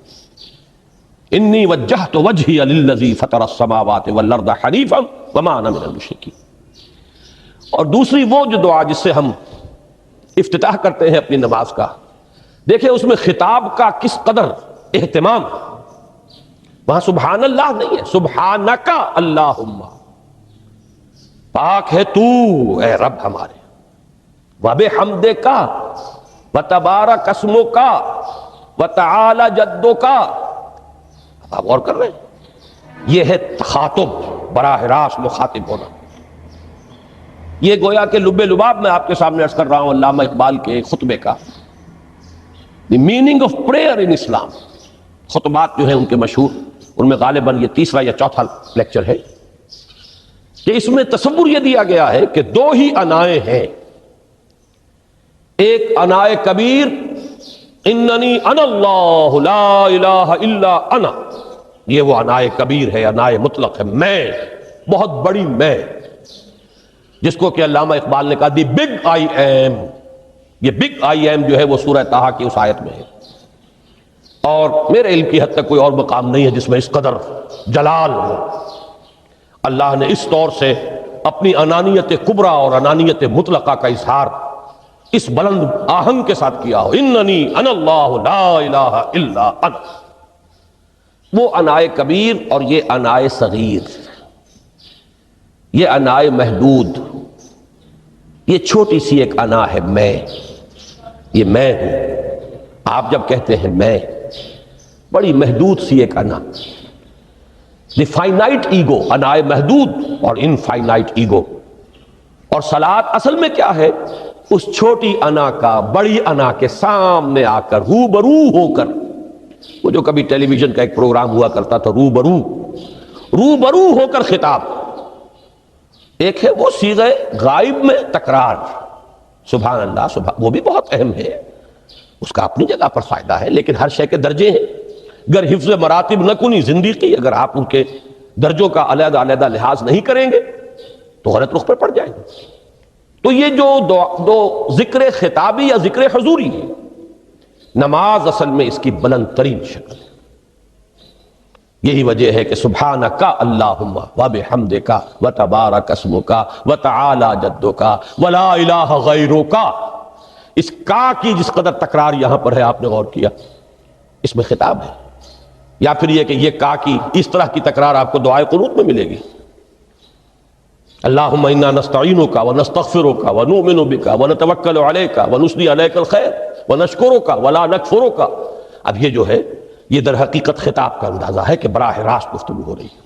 انی وجہت وجہی للذی فطر السماوات والارض حنیفا وما انا من المشرکین۔ اور دوسری وہ جو دعا جس سے ہم افتتاح کرتے ہیں اپنی نماز کا، دیکھیں اس میں خطاب کا کس قدر اہتمام، وہاں سبحان اللہ نہیں ہے، سبحانک اللہم، پاک ہے تو اے رب ہمارے، وبحمدک وتبارک اسمک وتعالی جدک۔ آپ غور کر رہے ہیں، یہ ہے تخاطب، براہ راست مخاطب ہونا۔ یہ گویا کہ لب لباب میں آپ کے سامنے عرض کر رہا ہوں علامہ اقبال کے خطبے کا، دی میننگ آف پریئر ان اسلام۔ خطبات جو ہیں ان کے مشہور، ان میں غالباً یہ تیسرا یا چوتھا لیکچر ہے کہ اس میں تصور یہ دیا گیا ہے کہ دو ہی انائیں ہیں، ایک انائے کبیر اننی انا اللہ لا الہ الا انا، یہ وہ انائے کبیر ہے، انائے مطلق ہے، میں، بہت بڑی میں، جس کو کہ علامہ اقبال نے کہا دی بگ آئی ایم۔ یہ بگ آئی ایم جو ہے وہ سورہ طٰہٰ کی اس آیت میں ہے، اور میرے علم کی حد تک کوئی اور مقام نہیں ہے جس میں اس قدر جلال ہو۔ اللہ نے اس طور سے اپنی انانیت کبریٰ اور انانیت مطلقہ کا اظہار اس بلند آہنگ کے ساتھ کیا ہو، اننی انا اللہ لا الہ الا انا۔ وہ انائے کبیر اور یہ انائے صغیر، یہ انائے محدود، یہ چھوٹی سی ایک انا ہے، میں، یہ میں ہوں۔ آپ جب کہتے ہیں میں، بڑی محدود سی ایک انا، دی فائنائٹ ایگو، انائے محدود اور انفائنائٹ ایگو۔ اور صلاۃ اصل میں کیا ہے؟ اس چھوٹی انا کا بڑی انا کے سامنے آ کر، روبرو ہو کر، وہ جو کبھی ٹیلی ویژن کا ایک پروگرام ہوا کرتا تھا، روبرو ہو کر خطاب۔ ایک ہے وہ صیغہ غائب میں تکرار، سبحان اللہ سبحان، وہ بھی بہت اہم ہے، اس کا اپنی جگہ پر فائدہ ہے، لیکن ہر شے کے درجے ہیں۔ اگر حفظ مراتب نہ کنی زندگی، اگر آپ ان کے درجوں کا علیحدہ علیحدہ لحاظ نہیں کریں گے تو غلط رخ پر پڑ جائیں گے۔ تو یہ جو دو ذکر خطابی یا ذکر حضوری ہے، نماز اصل میں اس کی بلند ترین شکل ہے۔ یہی وجہ ہے کہ سبحانک اللہم وبحمدک وتبارک اسمک وتعالی جدک ولا الہ غیرک، اس کا کی جس قدر تکرار یہاں پر ہے آپ نے غور کیا، اس میں خطاب ہے، یا پھر یہ کہ یہ کا کی اس طرح کی تکرار آپ کو دعائے قنوت میں ملے گی، اللہم انا نستعینک ونستغفرک ونؤمن بک ونتوکل علیک ونثنی علیک الخیر ونشکرک ولا نکفرک۔ اب یہ جو ہے یہ در حقیقت خطاب کا اندازہ ہے کہ براہ راست گفتگو ہو رہی ہے۔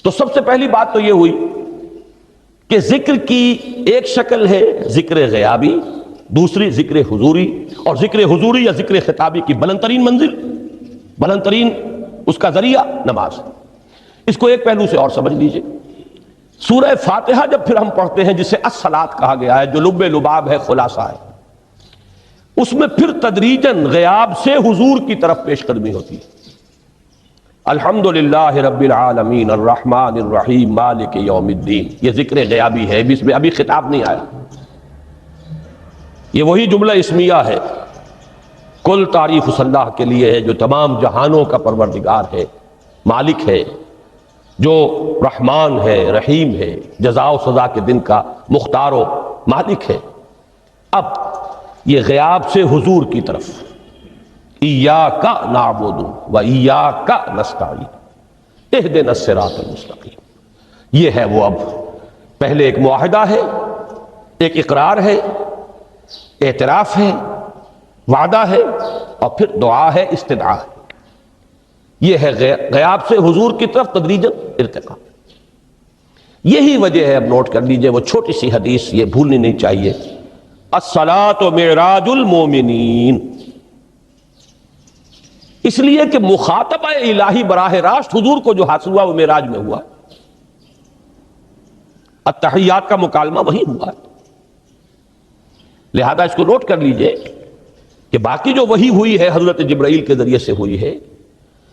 تو سب سے پہلی بات تو یہ ہوئی کہ ذکر کی ایک شکل ہے ذکر غیابی، دوسری ذکر حضوری، اور ذکر حضوری یا ذکر خطابی کی بلند ترین منزل، بلند ترین اس کا ذریعہ نماز۔ اس کو ایک پہلو سے اور سمجھ لیجئے، سورہ فاتحہ جب پھر ہم پڑھتے ہیں جسے الصلاۃ کہا گیا ہے، جو لب لباب ہے، خلاصہ ہے، اس میں پھر تدریجاً غیاب سے حضور کی طرف پیش قدمی ہوتی ہے۔ الحمدللہ رب العالمین الرحمن الرحیم مالک یوم الدین، یہ ذکر غیابی ہے، اس میں ابھی خطاب نہیں آیا، یہ وہی جملہ اسمیہ ہے، کل تعریف اس اللہ کے لیے ہے جو تمام جہانوں کا پروردگار ہے، مالک ہے، جو رحمان ہے، رحیم ہے، جزا و سزا کے دن کا مختار و مالک ہے۔ اب یہ غیاب سے حضور کی طرف، ایاک نعبد و ایاک نستعین اہدنا الصراط المستقیم، یہ ہے وہ۔ اب پہلے ایک معاہدہ ہے، ایک اقرار ہے، اعتراف ہے، وعدہ ہے، اور پھر دعا ہے، استدعا ہے۔ یہ ہے غیاب سے حضور کی طرف تدریجاً ارتقاء۔ یہی وجہ ہے، اب نوٹ کر لیجئے وہ چھوٹی سی حدیث، یہ بھولنی نہیں چاہیے، الصلاۃ معراج المومنین، اس لیے کہ مخاطبہ الہی براہ راست حضور کو جو حاصل ہوا وہ معراج میں ہوا، التحیات کا مکالمہ وہی ہوا، لہذا اس کو نوٹ کر لیجئے کہ باقی جو وحی ہوئی ہے حضرت جبرائیل کے ذریعے سے ہوئی ہے،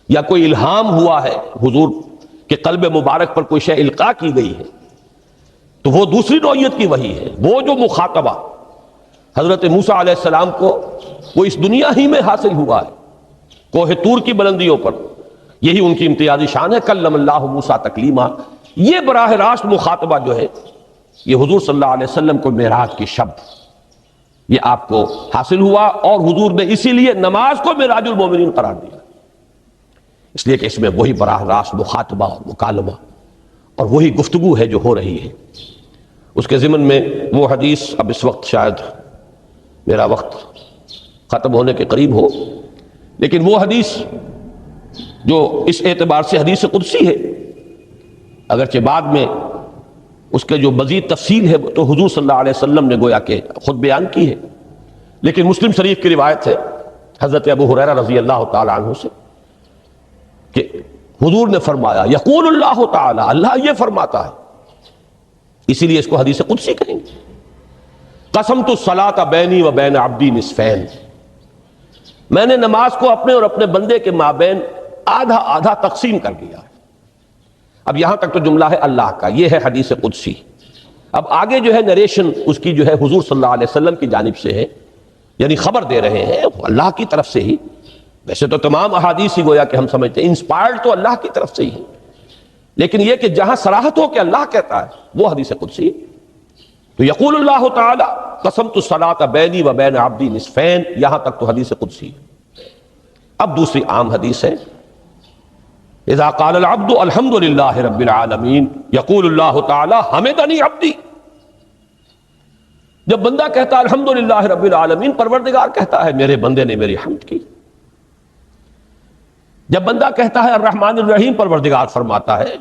یا کوئی الہام ہوا ہے حضور کے قلب مبارک پر کوئی شے القاء کی گئی ہے، تو وہ دوسری نوعیت کی وحی ہے۔ وہ جو مخاطبہ حضرت موسیٰ علیہ السلام کو وہ اس دنیا ہی میں حاصل ہوا ہے، کوہ طور کی بلندیوں پر، یہی ان کی امتیازی شان ہے، کلم اللہ موسیٰ تکلیما۔ یہ براہ راست مخاطبہ جو ہے یہ حضور صلی اللہ علیہ وسلم کو معراج کی شب یہ آپ کو حاصل ہوا، اور حضور نے اسی لیے نماز کو معراج المومنین قرار دیا، اس لیے کہ اس میں وہی براہ راست مخاطبہ اور مکالمہ اور وہی گفتگو ہے جو ہو رہی ہے۔ اس کے ضمن میں وہ حدیث، اب اس وقت شاید میرا وقت ختم ہونے کے قریب ہو، لیکن وہ حدیث جو اس اعتبار سے حدیث قدسی ہے، اگرچہ بعد میں اس کے جو مزید تفصیل ہے تو حضور صلی اللہ علیہ وسلم نے گویا کہ خود بیان کی ہے، لیکن مسلم شریف کی روایت ہے حضرت ابو ہریرہ رضی اللہ تعالی عنہ سے کہ حضور نے فرمایا، یقول اللہ تعالی، اللہ یہ فرماتا ہے، اسی لیے اس کو حدیث قدسی کہیں گے، قسمت الصلاۃ بینی و بین عبدی نصفین، میں نے نماز کو اپنے اور اپنے بندے کے مابین آدھا آدھا تقسیم کر دیا ہے۔ اب یہاں تک تو جملہ ہے اللہ کا، یہ ہے حدیث قدسی۔ اب آگے جو ہے نریشن اس کی جو ہے حضور صلی اللہ علیہ وسلم کی جانب سے ہے، یعنی خبر دے رہے ہیں اللہ کی طرف سے ہی۔ ویسے تو تمام احادیث ہی گویا کہ ہم سمجھتے ہیں انسپائرڈ تو اللہ کی طرف سے ہی ہے، لیکن یہ کہ جہاں صراحت ہو کہ اللہ کہتا ہے وہ حدیث قدسی ہے۔ تو یقول اللہ تعالی قسمت الصلاۃ بینی و بین عبدی نصفین، یہاں تک تو حدیث قدسی ہے۔ اب دوسری عام حدیث ہے، اذا قال العبد الحمد للہ رب العالمین یقول اللہ تعالی حمدنی عبدی، جب بندہ کہتا ہے الحمد للہ رب العالمین، پروردگار کہتا ہے میرے بندے نے میری حمد کی۔ جب بندہ کہتا ہے الرحمن الرحیم، پروردگار فرماتا ہے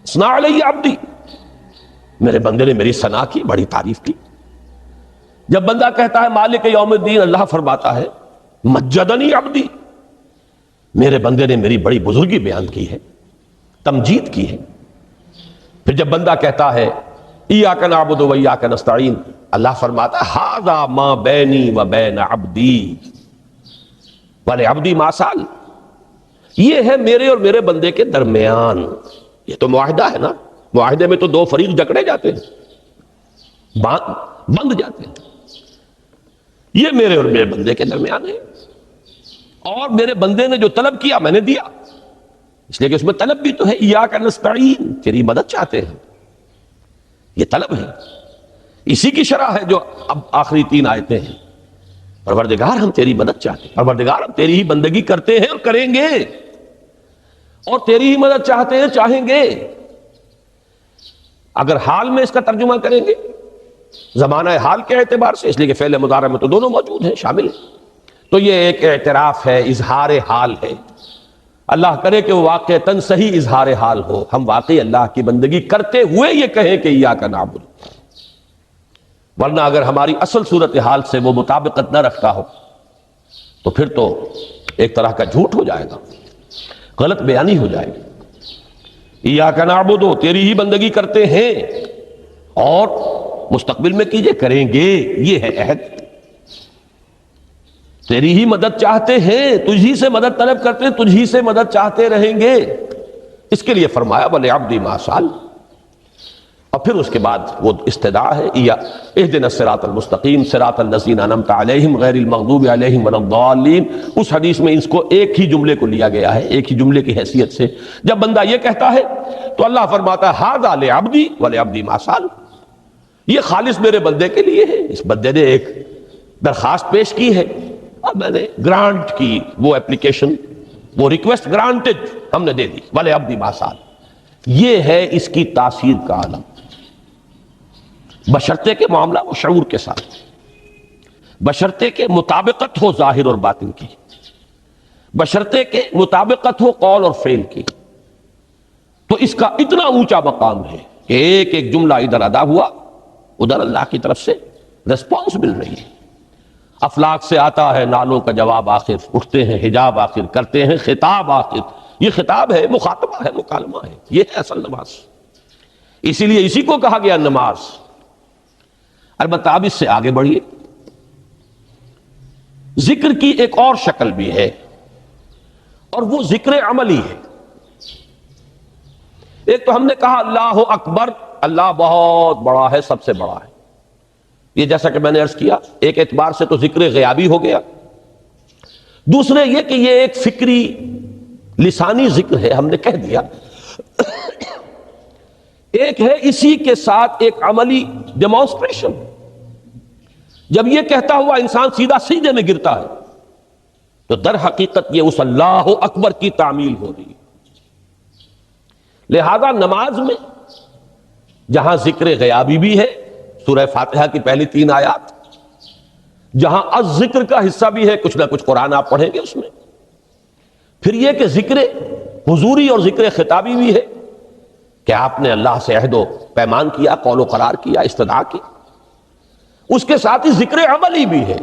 ثنا علی عبدی، میرے بندے نے میری ثنا کی، بڑی تعریف کی۔ جب بندہ کہتا ہے مالک یوم الدین، اللہ فرماتا ہے مجدنی عبدی، میرے بندے نے میری بڑی بزرگی بیان کی ہے، تمجید کی ہے۔ پھر جب بندہ کہتا ہے ایاک نعبد و ایاک نستعین، اللہ فرماتا ہے ھذا ما بینی و بین عبدی ولعبدی ما سأل، یہ ہے میرے اور میرے بندے کے درمیان۔ یہ تو معاہدہ ہے نا، معاہدے میں تو دو فریق جکڑے جاتے ہیں، بند جاتے ہیں، یہ میرے اور میرے بندے کے درمیان ہے، اور میرے بندے نے جو طلب کیا میں نے دیا، اس لیے کہ اس میں طلب بھی تو ہے، ایاک نستعین، تیری مدد چاہتے ہیں، یہ طلب ہے۔ اسی کی شرح ہے جو اب آخری 3 آیتیں ہیں. پروردگار ہم تیری مدد چاہتے ہیں، پروردگار ہم تیری ہی بندگی کرتے ہیں اور کریں گے، اور تیری ہی مدد چاہتے ہیں، چاہیں گے. اگر حال میں اس کا ترجمہ کریں گے زمانہ حال کے اعتبار سے، اس لیے کہ فعل مضارع میں تو دونوں موجود ہیں، شامل ہیں، تو یہ ایک اعتراف ہے، اظہار حال ہے. اللہ کرے کہ وہ واقعتاً صحیح اظہار حال ہو، ہم واقعی اللہ کی بندگی کرتے ہوئے یہ کہیں کہ ایاک نعبد. ورنہ اگر ہماری اصل صورتحال سے وہ مطابقت نہ رکھتا ہو تو پھر تو ایک طرح کا جھوٹ ہو جائے گا، غلط بیانی ہو جائے گی. ایاک نعبد، تیری ہی بندگی کرتے ہیں اور مستقبل میں کیجئے، کریں گے، یہ ہے عہد. تیری ہی مدد چاہتے ہیں، تجھی سے مدد طلب کرتے ہیں، تجھی سے مدد چاہتے رہیں گے. اس کے لیے فرمایا وَلِعَبْدِ مَا سَأَلَ. اور پھر اس کے بعد وہ استدعا ہے اهدنا الصراط المستقیم صراط الذین انعمت علیہم غیر المغضوب علیہم ولا الضالین. اس حدیث میں اس کو ایک ہی جملے کو لیا گیا ہے، ایک ہی جملے کی حیثیت سے. جب بندہ یہ کہتا ہے تو اللہ فرماتا ہے ھذا لعبدی ولعبدی ما سأل، یہ خالص میرے بندے کے لیے ہے. اس بندے نے ایک درخواست پیش کی ہے اور میں نے گرانٹ کی، وہ اپلیکیشن، وہ ریکویسٹ گرانٹڈ، ہم نے دے دی. ولعبدی ما سأل، یہ ہے اس کی تاثیر کا عالم، بشرطے کے معاملہ وہ شعور کے ساتھ، بشرطے کے مطابقت ہو ظاہر اور باطن کی، بشرطے کے مطابقت ہو قول اور فعل کی. تو اس کا اتنا اونچا مقام ہے کہ ایک ایک جملہ ادھر ادا ہوا، ادھر اللہ کی طرف سے ریسپانس مل رہی ہے. افلاک سے آتا ہے نالوں کا جواب آخر، اٹھتے ہیں حجاب آخر، کرتے ہیں خطاب آخر. یہ خطاب ہے، مخاطبہ ہے، مکالمہ ہے. یہ ہے اصل نماز. اسی لیے اسی کو کہا گیا نماز. البتہ اب اس سے آگے بڑھیے، ذکر کی ایک اور شکل بھی ہے اور وہ ذکر عملی ہے. ایک تو ہم نے کہا اللہ اکبر، اللہ بہت بڑا ہے، سب سے بڑا ہے. یہ جیسا کہ میں نے عرض کیا ایک اعتبار سے تو ذکر غیابی ہو گیا. دوسرے یہ کہ یہ ایک فکری لسانی ذکر ہے، ہم نے کہہ دیا. ایک ہے اسی کے ساتھ ایک عملی ڈیمانسٹریشن. جب یہ کہتا ہوا انسان سیدھا سجدے میں گرتا ہے تو در حقیقت یہ اس اللہ اکبر کی تعمیل ہو رہی ہے. لہذا نماز میں جہاں ذکر غیابی بھی ہے، سورہ فاتحہ کی پہلی 3 آیات، جہاں الذکر کا حصہ بھی ہے، کچھ نہ کچھ قرآن آپ پڑھیں گے اس میں. پھر یہ کہ ذکر حضوری اور ذکر خطابی بھی ہے کہ آپ نے اللہ سے عہد و پیمان کیا، قول و قرار کیا، استدعا کی. اس کے ساتھ ہی ذکر عملی بھی ہے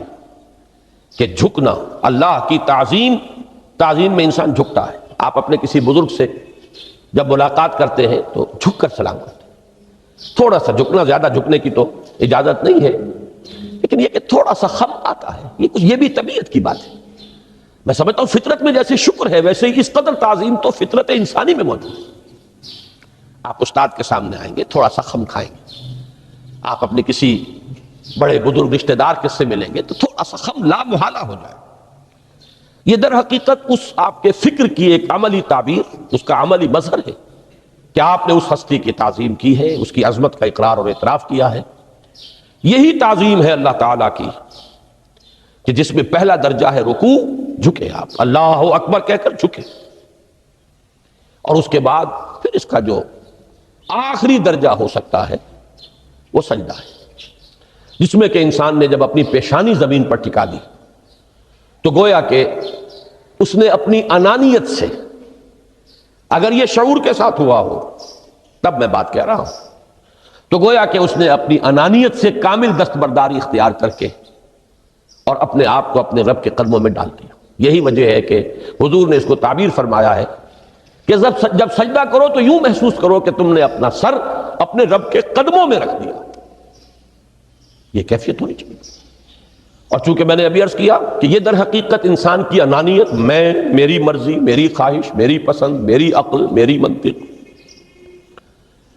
کہ جھکنا، اللہ کی تعظیم میں انسان جھکتا ہے. آپ اپنے کسی بزرگ سے جب ملاقات کرتے ہیں تو جھک کر سلام کرتے ہیں. تھوڑا سا جھکنا، زیادہ جھکنے کی تو اجازت نہیں ہے، لیکن یہ کہ تھوڑا سا خم آتا ہے، یہ بھی طبیعت کی بات ہے. میں سمجھتا ہوں فطرت میں جیسے شکر ہے ویسے ہی اس قدر تعظیم تو فطرت انسانی میں موجود ہے. آپ استاد کے سامنے آئیں گے، تھوڑا سا خم کھائیں گے. آپ اپنے کسی بڑے بزرگ رشتہ دار کس سے ملیں گے تو تھوڑا سا خم لا محالہ ہو جائے. یہ در حقیقت اس آپ کے فکر کی ایک عملی تعبیر، اس کا عملی مظہر ہے کہ آپ نے اس ہستی کی تعظیم کی ہے، اس کی عظمت کا اقرار اور اعتراف کیا ہے. یہی تعظیم ہے اللہ تعالیٰ کی کہ جس میں پہلا درجہ ہے رکوع، جھکے آپ، اللہ اکبر کہہ کر جھکے. اور اس کے بعد پھر اس کا جو آخری درجہ ہو سکتا ہے وہ سجدہ ہے، جس میں کہ انسان نے جب اپنی پیشانی زمین پر ٹکا دی تو گویا کہ اس نے اپنی انانیت سے، اگر یہ شعور کے ساتھ ہوا ہو تب میں بات کہہ رہا ہوں، تو گویا کہ اس نے اپنی انانیت سے کامل دستبرداری اختیار کر کے اور اپنے آپ کو اپنے رب کے قدموں میں ڈال دیا. یہی وجہ ہے کہ حضور نے اس کو تعبیر فرمایا ہے کہ جب سجدہ کرو تو یوں محسوس کرو کہ تم نے اپنا سر اپنے رب کے قدموں میں رکھ دیا. یہ کیفیت ہونی چاہیے. اور چونکہ میں نے ابھی عرض کیا کہ یہ در حقیقت انسان کی انانیت، میں، میری مرضی، میری خواہش، میری پسند، میری عقل، میری منطق،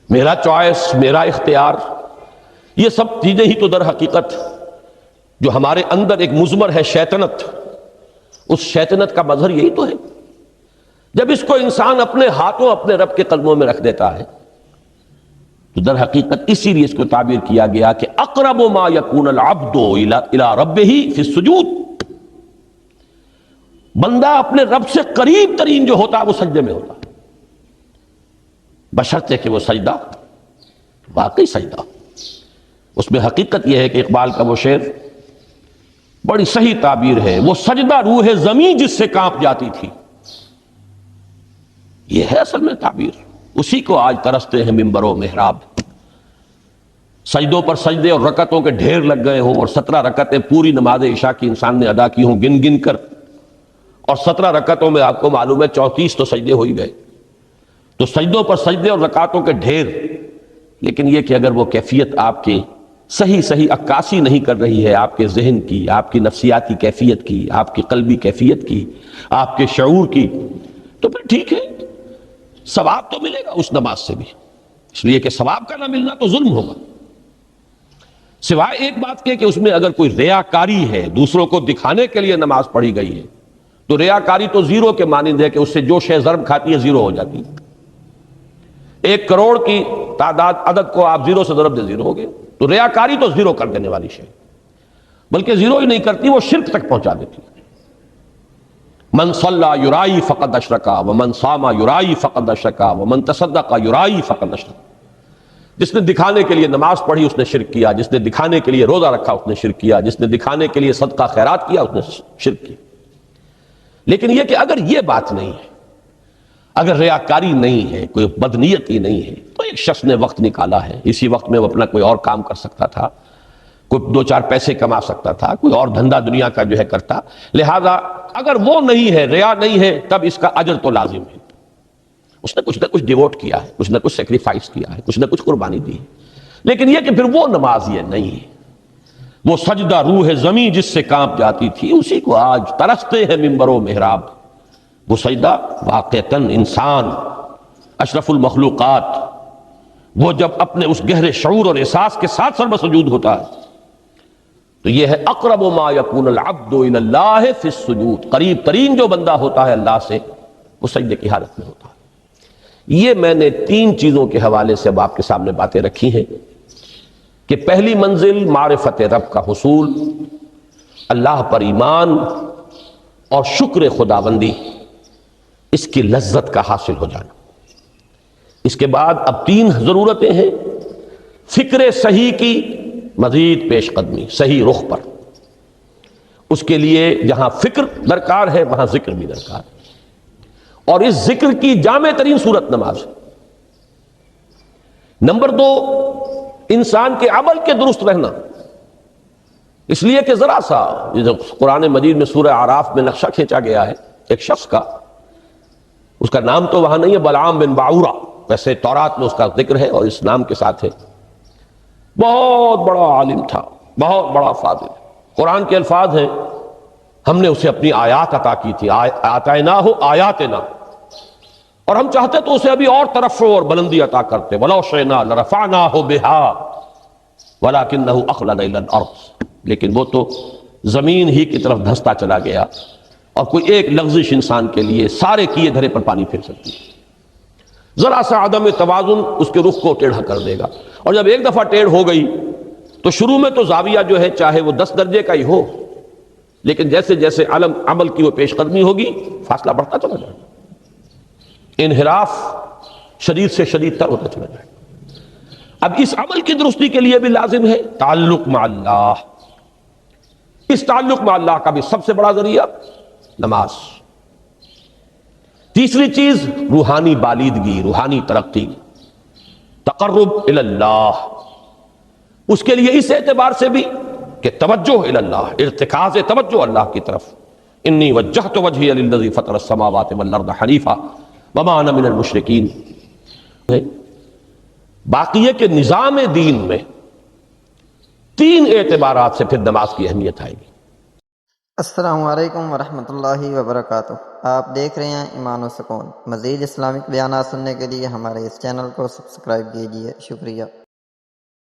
میرا چوائس، میرا اختیار، یہ سب چیزیں ہی تو در حقیقت جو ہمارے اندر ایک مضمر ہے شیطنت، اس شیطنت کا مظہر یہی تو ہے. جب اس کو انسان اپنے ہاتھوں اپنے رب کے قدموں میں رکھ دیتا ہے تو در حقیقت اسی لیے اس کو تعبیر کیا گیا کہ اقرب ما یکون العبد الی ربہ فی السجود، بندہ اپنے رب سے قریب ترین جو ہوتا ہے وہ سجدے میں ہوتا ہے، بشرطے کہ وہ سجدہ واقعی سجدہ۔ اس میں حقیقت یہ ہے کہ اقبال کا وہ شعر بڑی صحیح تعبیر ہے، وہ سجدہ روح زمین جس سے کانپ جاتی تھی، یہ ہے اصل میں تعبیر، اسی کو آج ترستے ہیں ممبر و محراب۔ سجدوں پر سجدے اور رکعتوں کے ڈھیر لگ گئے ہوں، اور 17 رکعتیں پوری نماز عشاء کی انسان نے ادا کی ہوں گن گن کر، اور 17 رکعتوں میں آپ کو معلوم ہے 34 تو سجدے ہو ہی گئے، تو سجدوں پر سجدے اور رکعتوں کے ڈھیر، لیکن یہ کہ اگر وہ کیفیت آپ کے صحیح عکاسی نہیں کر رہی ہے آپ کے ذہن کی، آپ کی نفسیاتی کیفیت کی، آپ کی قلبی کیفیت کی، آپ کے شعور کی، تو پھر ٹھیک ہے، ثواب تو ملے گا اس نماز سے بھی، اس لیے کہ ثواب کا نہ ملنا تو ظلم ہوگا، سوائے ایک بات کہ اس میں اگر کوئی ریاکاری ہے، دوسروں کو دکھانے کے لیے نماز پڑھی گئی ہے، تو ریاکاری تو زیرو کے مانند ہے کہ اس سے جو شے ضرب کھاتی ہے زیرو ہو جاتی ہے۔ 1 کروڑ کی تعداد عدد کو آپ زیرو سے ضرب دے زیرو ہو گئے، تو ریاکاری تو زیرو کر دینے والی شے، بلکہ زیرو ہی نہیں کرتی، وہ شرک تک پہنچا دیتی ہے۔ من صلی یرائی فقد اشرکا ومن صام یرائی فقد اشرکا ومن تصدق یرائی فقد اشرکا، جس نے دکھانے کے لیے نماز پڑھی اس نے شرک کیا، جس نے دکھانے کے لیے روزہ رکھا اس نے شرک کیا، جس نے دکھانے کے لیے صدقہ خیرات کیا اس نے شرک کیا۔ لیکن یہ کہ اگر یہ بات نہیں ہے، اگر ریاکاری نہیں ہے، کوئی بدنیتی نہیں ہے، تو ایک شخص نے وقت نکالا ہے، اسی وقت میں وہ اپنا کوئی اور کام کر سکتا تھا، کوئی 2-4 پیسے کما سکتا تھا، کوئی اور دھندا دنیا کا جو ہے کرتا، لہذا اگر وہ نہیں ہے، ریا نہیں ہے، تب اس کا اجر تو لازم ہے، اس نے کچھ ڈیووٹ کیا ہے، کچھ نہ کچھ سیکریفائس کیا ہے، کچھ نہ کچھ قربانی دی ہے۔ لیکن یہ کہ پھر وہ نماز یہ نہیں ہے، وہ سجدہ روح زمین جس سے کانپ جاتی تھی، اسی کو آج ترستے ہیں ممبر و محراب۔ وہ سجدہ واقعتاً انسان اشرف المخلوقات وہ جب اپنے اس گہرے شعور اور احساس کے ساتھ سر بسجود ہوتا ہے تو یہ ہے اقرب ما یکون العبد الی اللہ فی السجود، قریب ترین جو بندہ ہوتا ہے اللہ سے وہ سجدے کی حالت میں ہوتا ہے۔ یہ میں نے 3 چیزوں کے حوالے سے اب آپ کے سامنے باتیں رکھی ہیں کہ پہلی منزل معرفت رب کا حصول، اللہ پر ایمان اور شکر خداوندی، اس کی لذت کا حاصل ہو جانا۔ اس کے بعد اب 3 ضرورتیں ہیں، فکر صحیح کی مزید پیش قدمی، صحیح رخ پر، اس کے لیے جہاں فکر درکار ہے وہاں ذکر بھی درکار ہے، اور اس ذکر کی جامع ترین صورت نماز ہے۔ نمبر 2، انسان کے عمل کے درست رہنا، اس لیے کہ ذرا سا قرآن مجید میں سورہ اعراف میں نقشہ کھینچا گیا ہے ایک شخص کا، اس کا نام تو وہاں نہیں ہے، بلعام بن باعورہ، ویسے تورات میں اس کا ذکر ہے اور اس نام کے ساتھ ہے، بہت بڑا عالم تھا، بہت بڑا فاضل، قرآن کے الفاظ ہیں ہم نے اسے اپنی آیات عطا کی تھی، آتیناہ آیاتنا، اور ہم چاہتے تو اسے ابھی اور ترفع اور بلندی عطا کرتے، وَلَوْ شِئْنَا لَرَفَعْنَاهُ بِهَا وَلَكِنَّهُ أَخْلَدَ إِلَى الْأَرْضِ، لیکن وہ تو زمین ہی کی طرف دھستا چلا گیا، اور کوئی ایک لغزش انسان کے لیے سارے کیے دھرے پر پانی پھیر سکتی ہے، ذرا سا عدم توازن اس کے رخ کو ٹیڑھا کر دے گا، اور جب ایک دفعہ ٹیڑھ ہو گئی تو شروع میں تو زاویہ جو ہے چاہے وہ 10 درجے کا ہی ہو، لیکن جیسے جیسے عمل کی وہ پیش قدمی ہوگی فاصلہ بڑھتا چلا جائے گا، انحراف شدید سے شدید تر ہوتا چلا جائے گا۔ اب اس عمل کی درستی کے لیے بھی لازم ہے تعلق مع اللہ، اس تعلق مع اللہ کا بھی سب سے بڑا ذریعہ نماز۔ تیسری چیز روحانی بالیدگی، روحانی ترقی، تقرب الی اللہ، اس کے لیے اس اعتبار سے بھی کہ توجہ الی اللہ، ارتکاز توجہ اللہ کی طرف، انی وجہت وجہی للذی فطر السماوات والارض حنیفا وما انا من المشرکین۔ باقی ہے کہ نظام دین میں 3 اعتبارات سے پھر نماز کی اہمیت آئے گی۔ السلام علیکم ورحمۃ اللہ وبرکاتہ، آپ دیکھ رہے ہیں ایمان و سکون۔ مزید اسلامک بیانات سننے کے لیے ہمارے اس چینل کو سبسکرائب کیجیے، شکریہ۔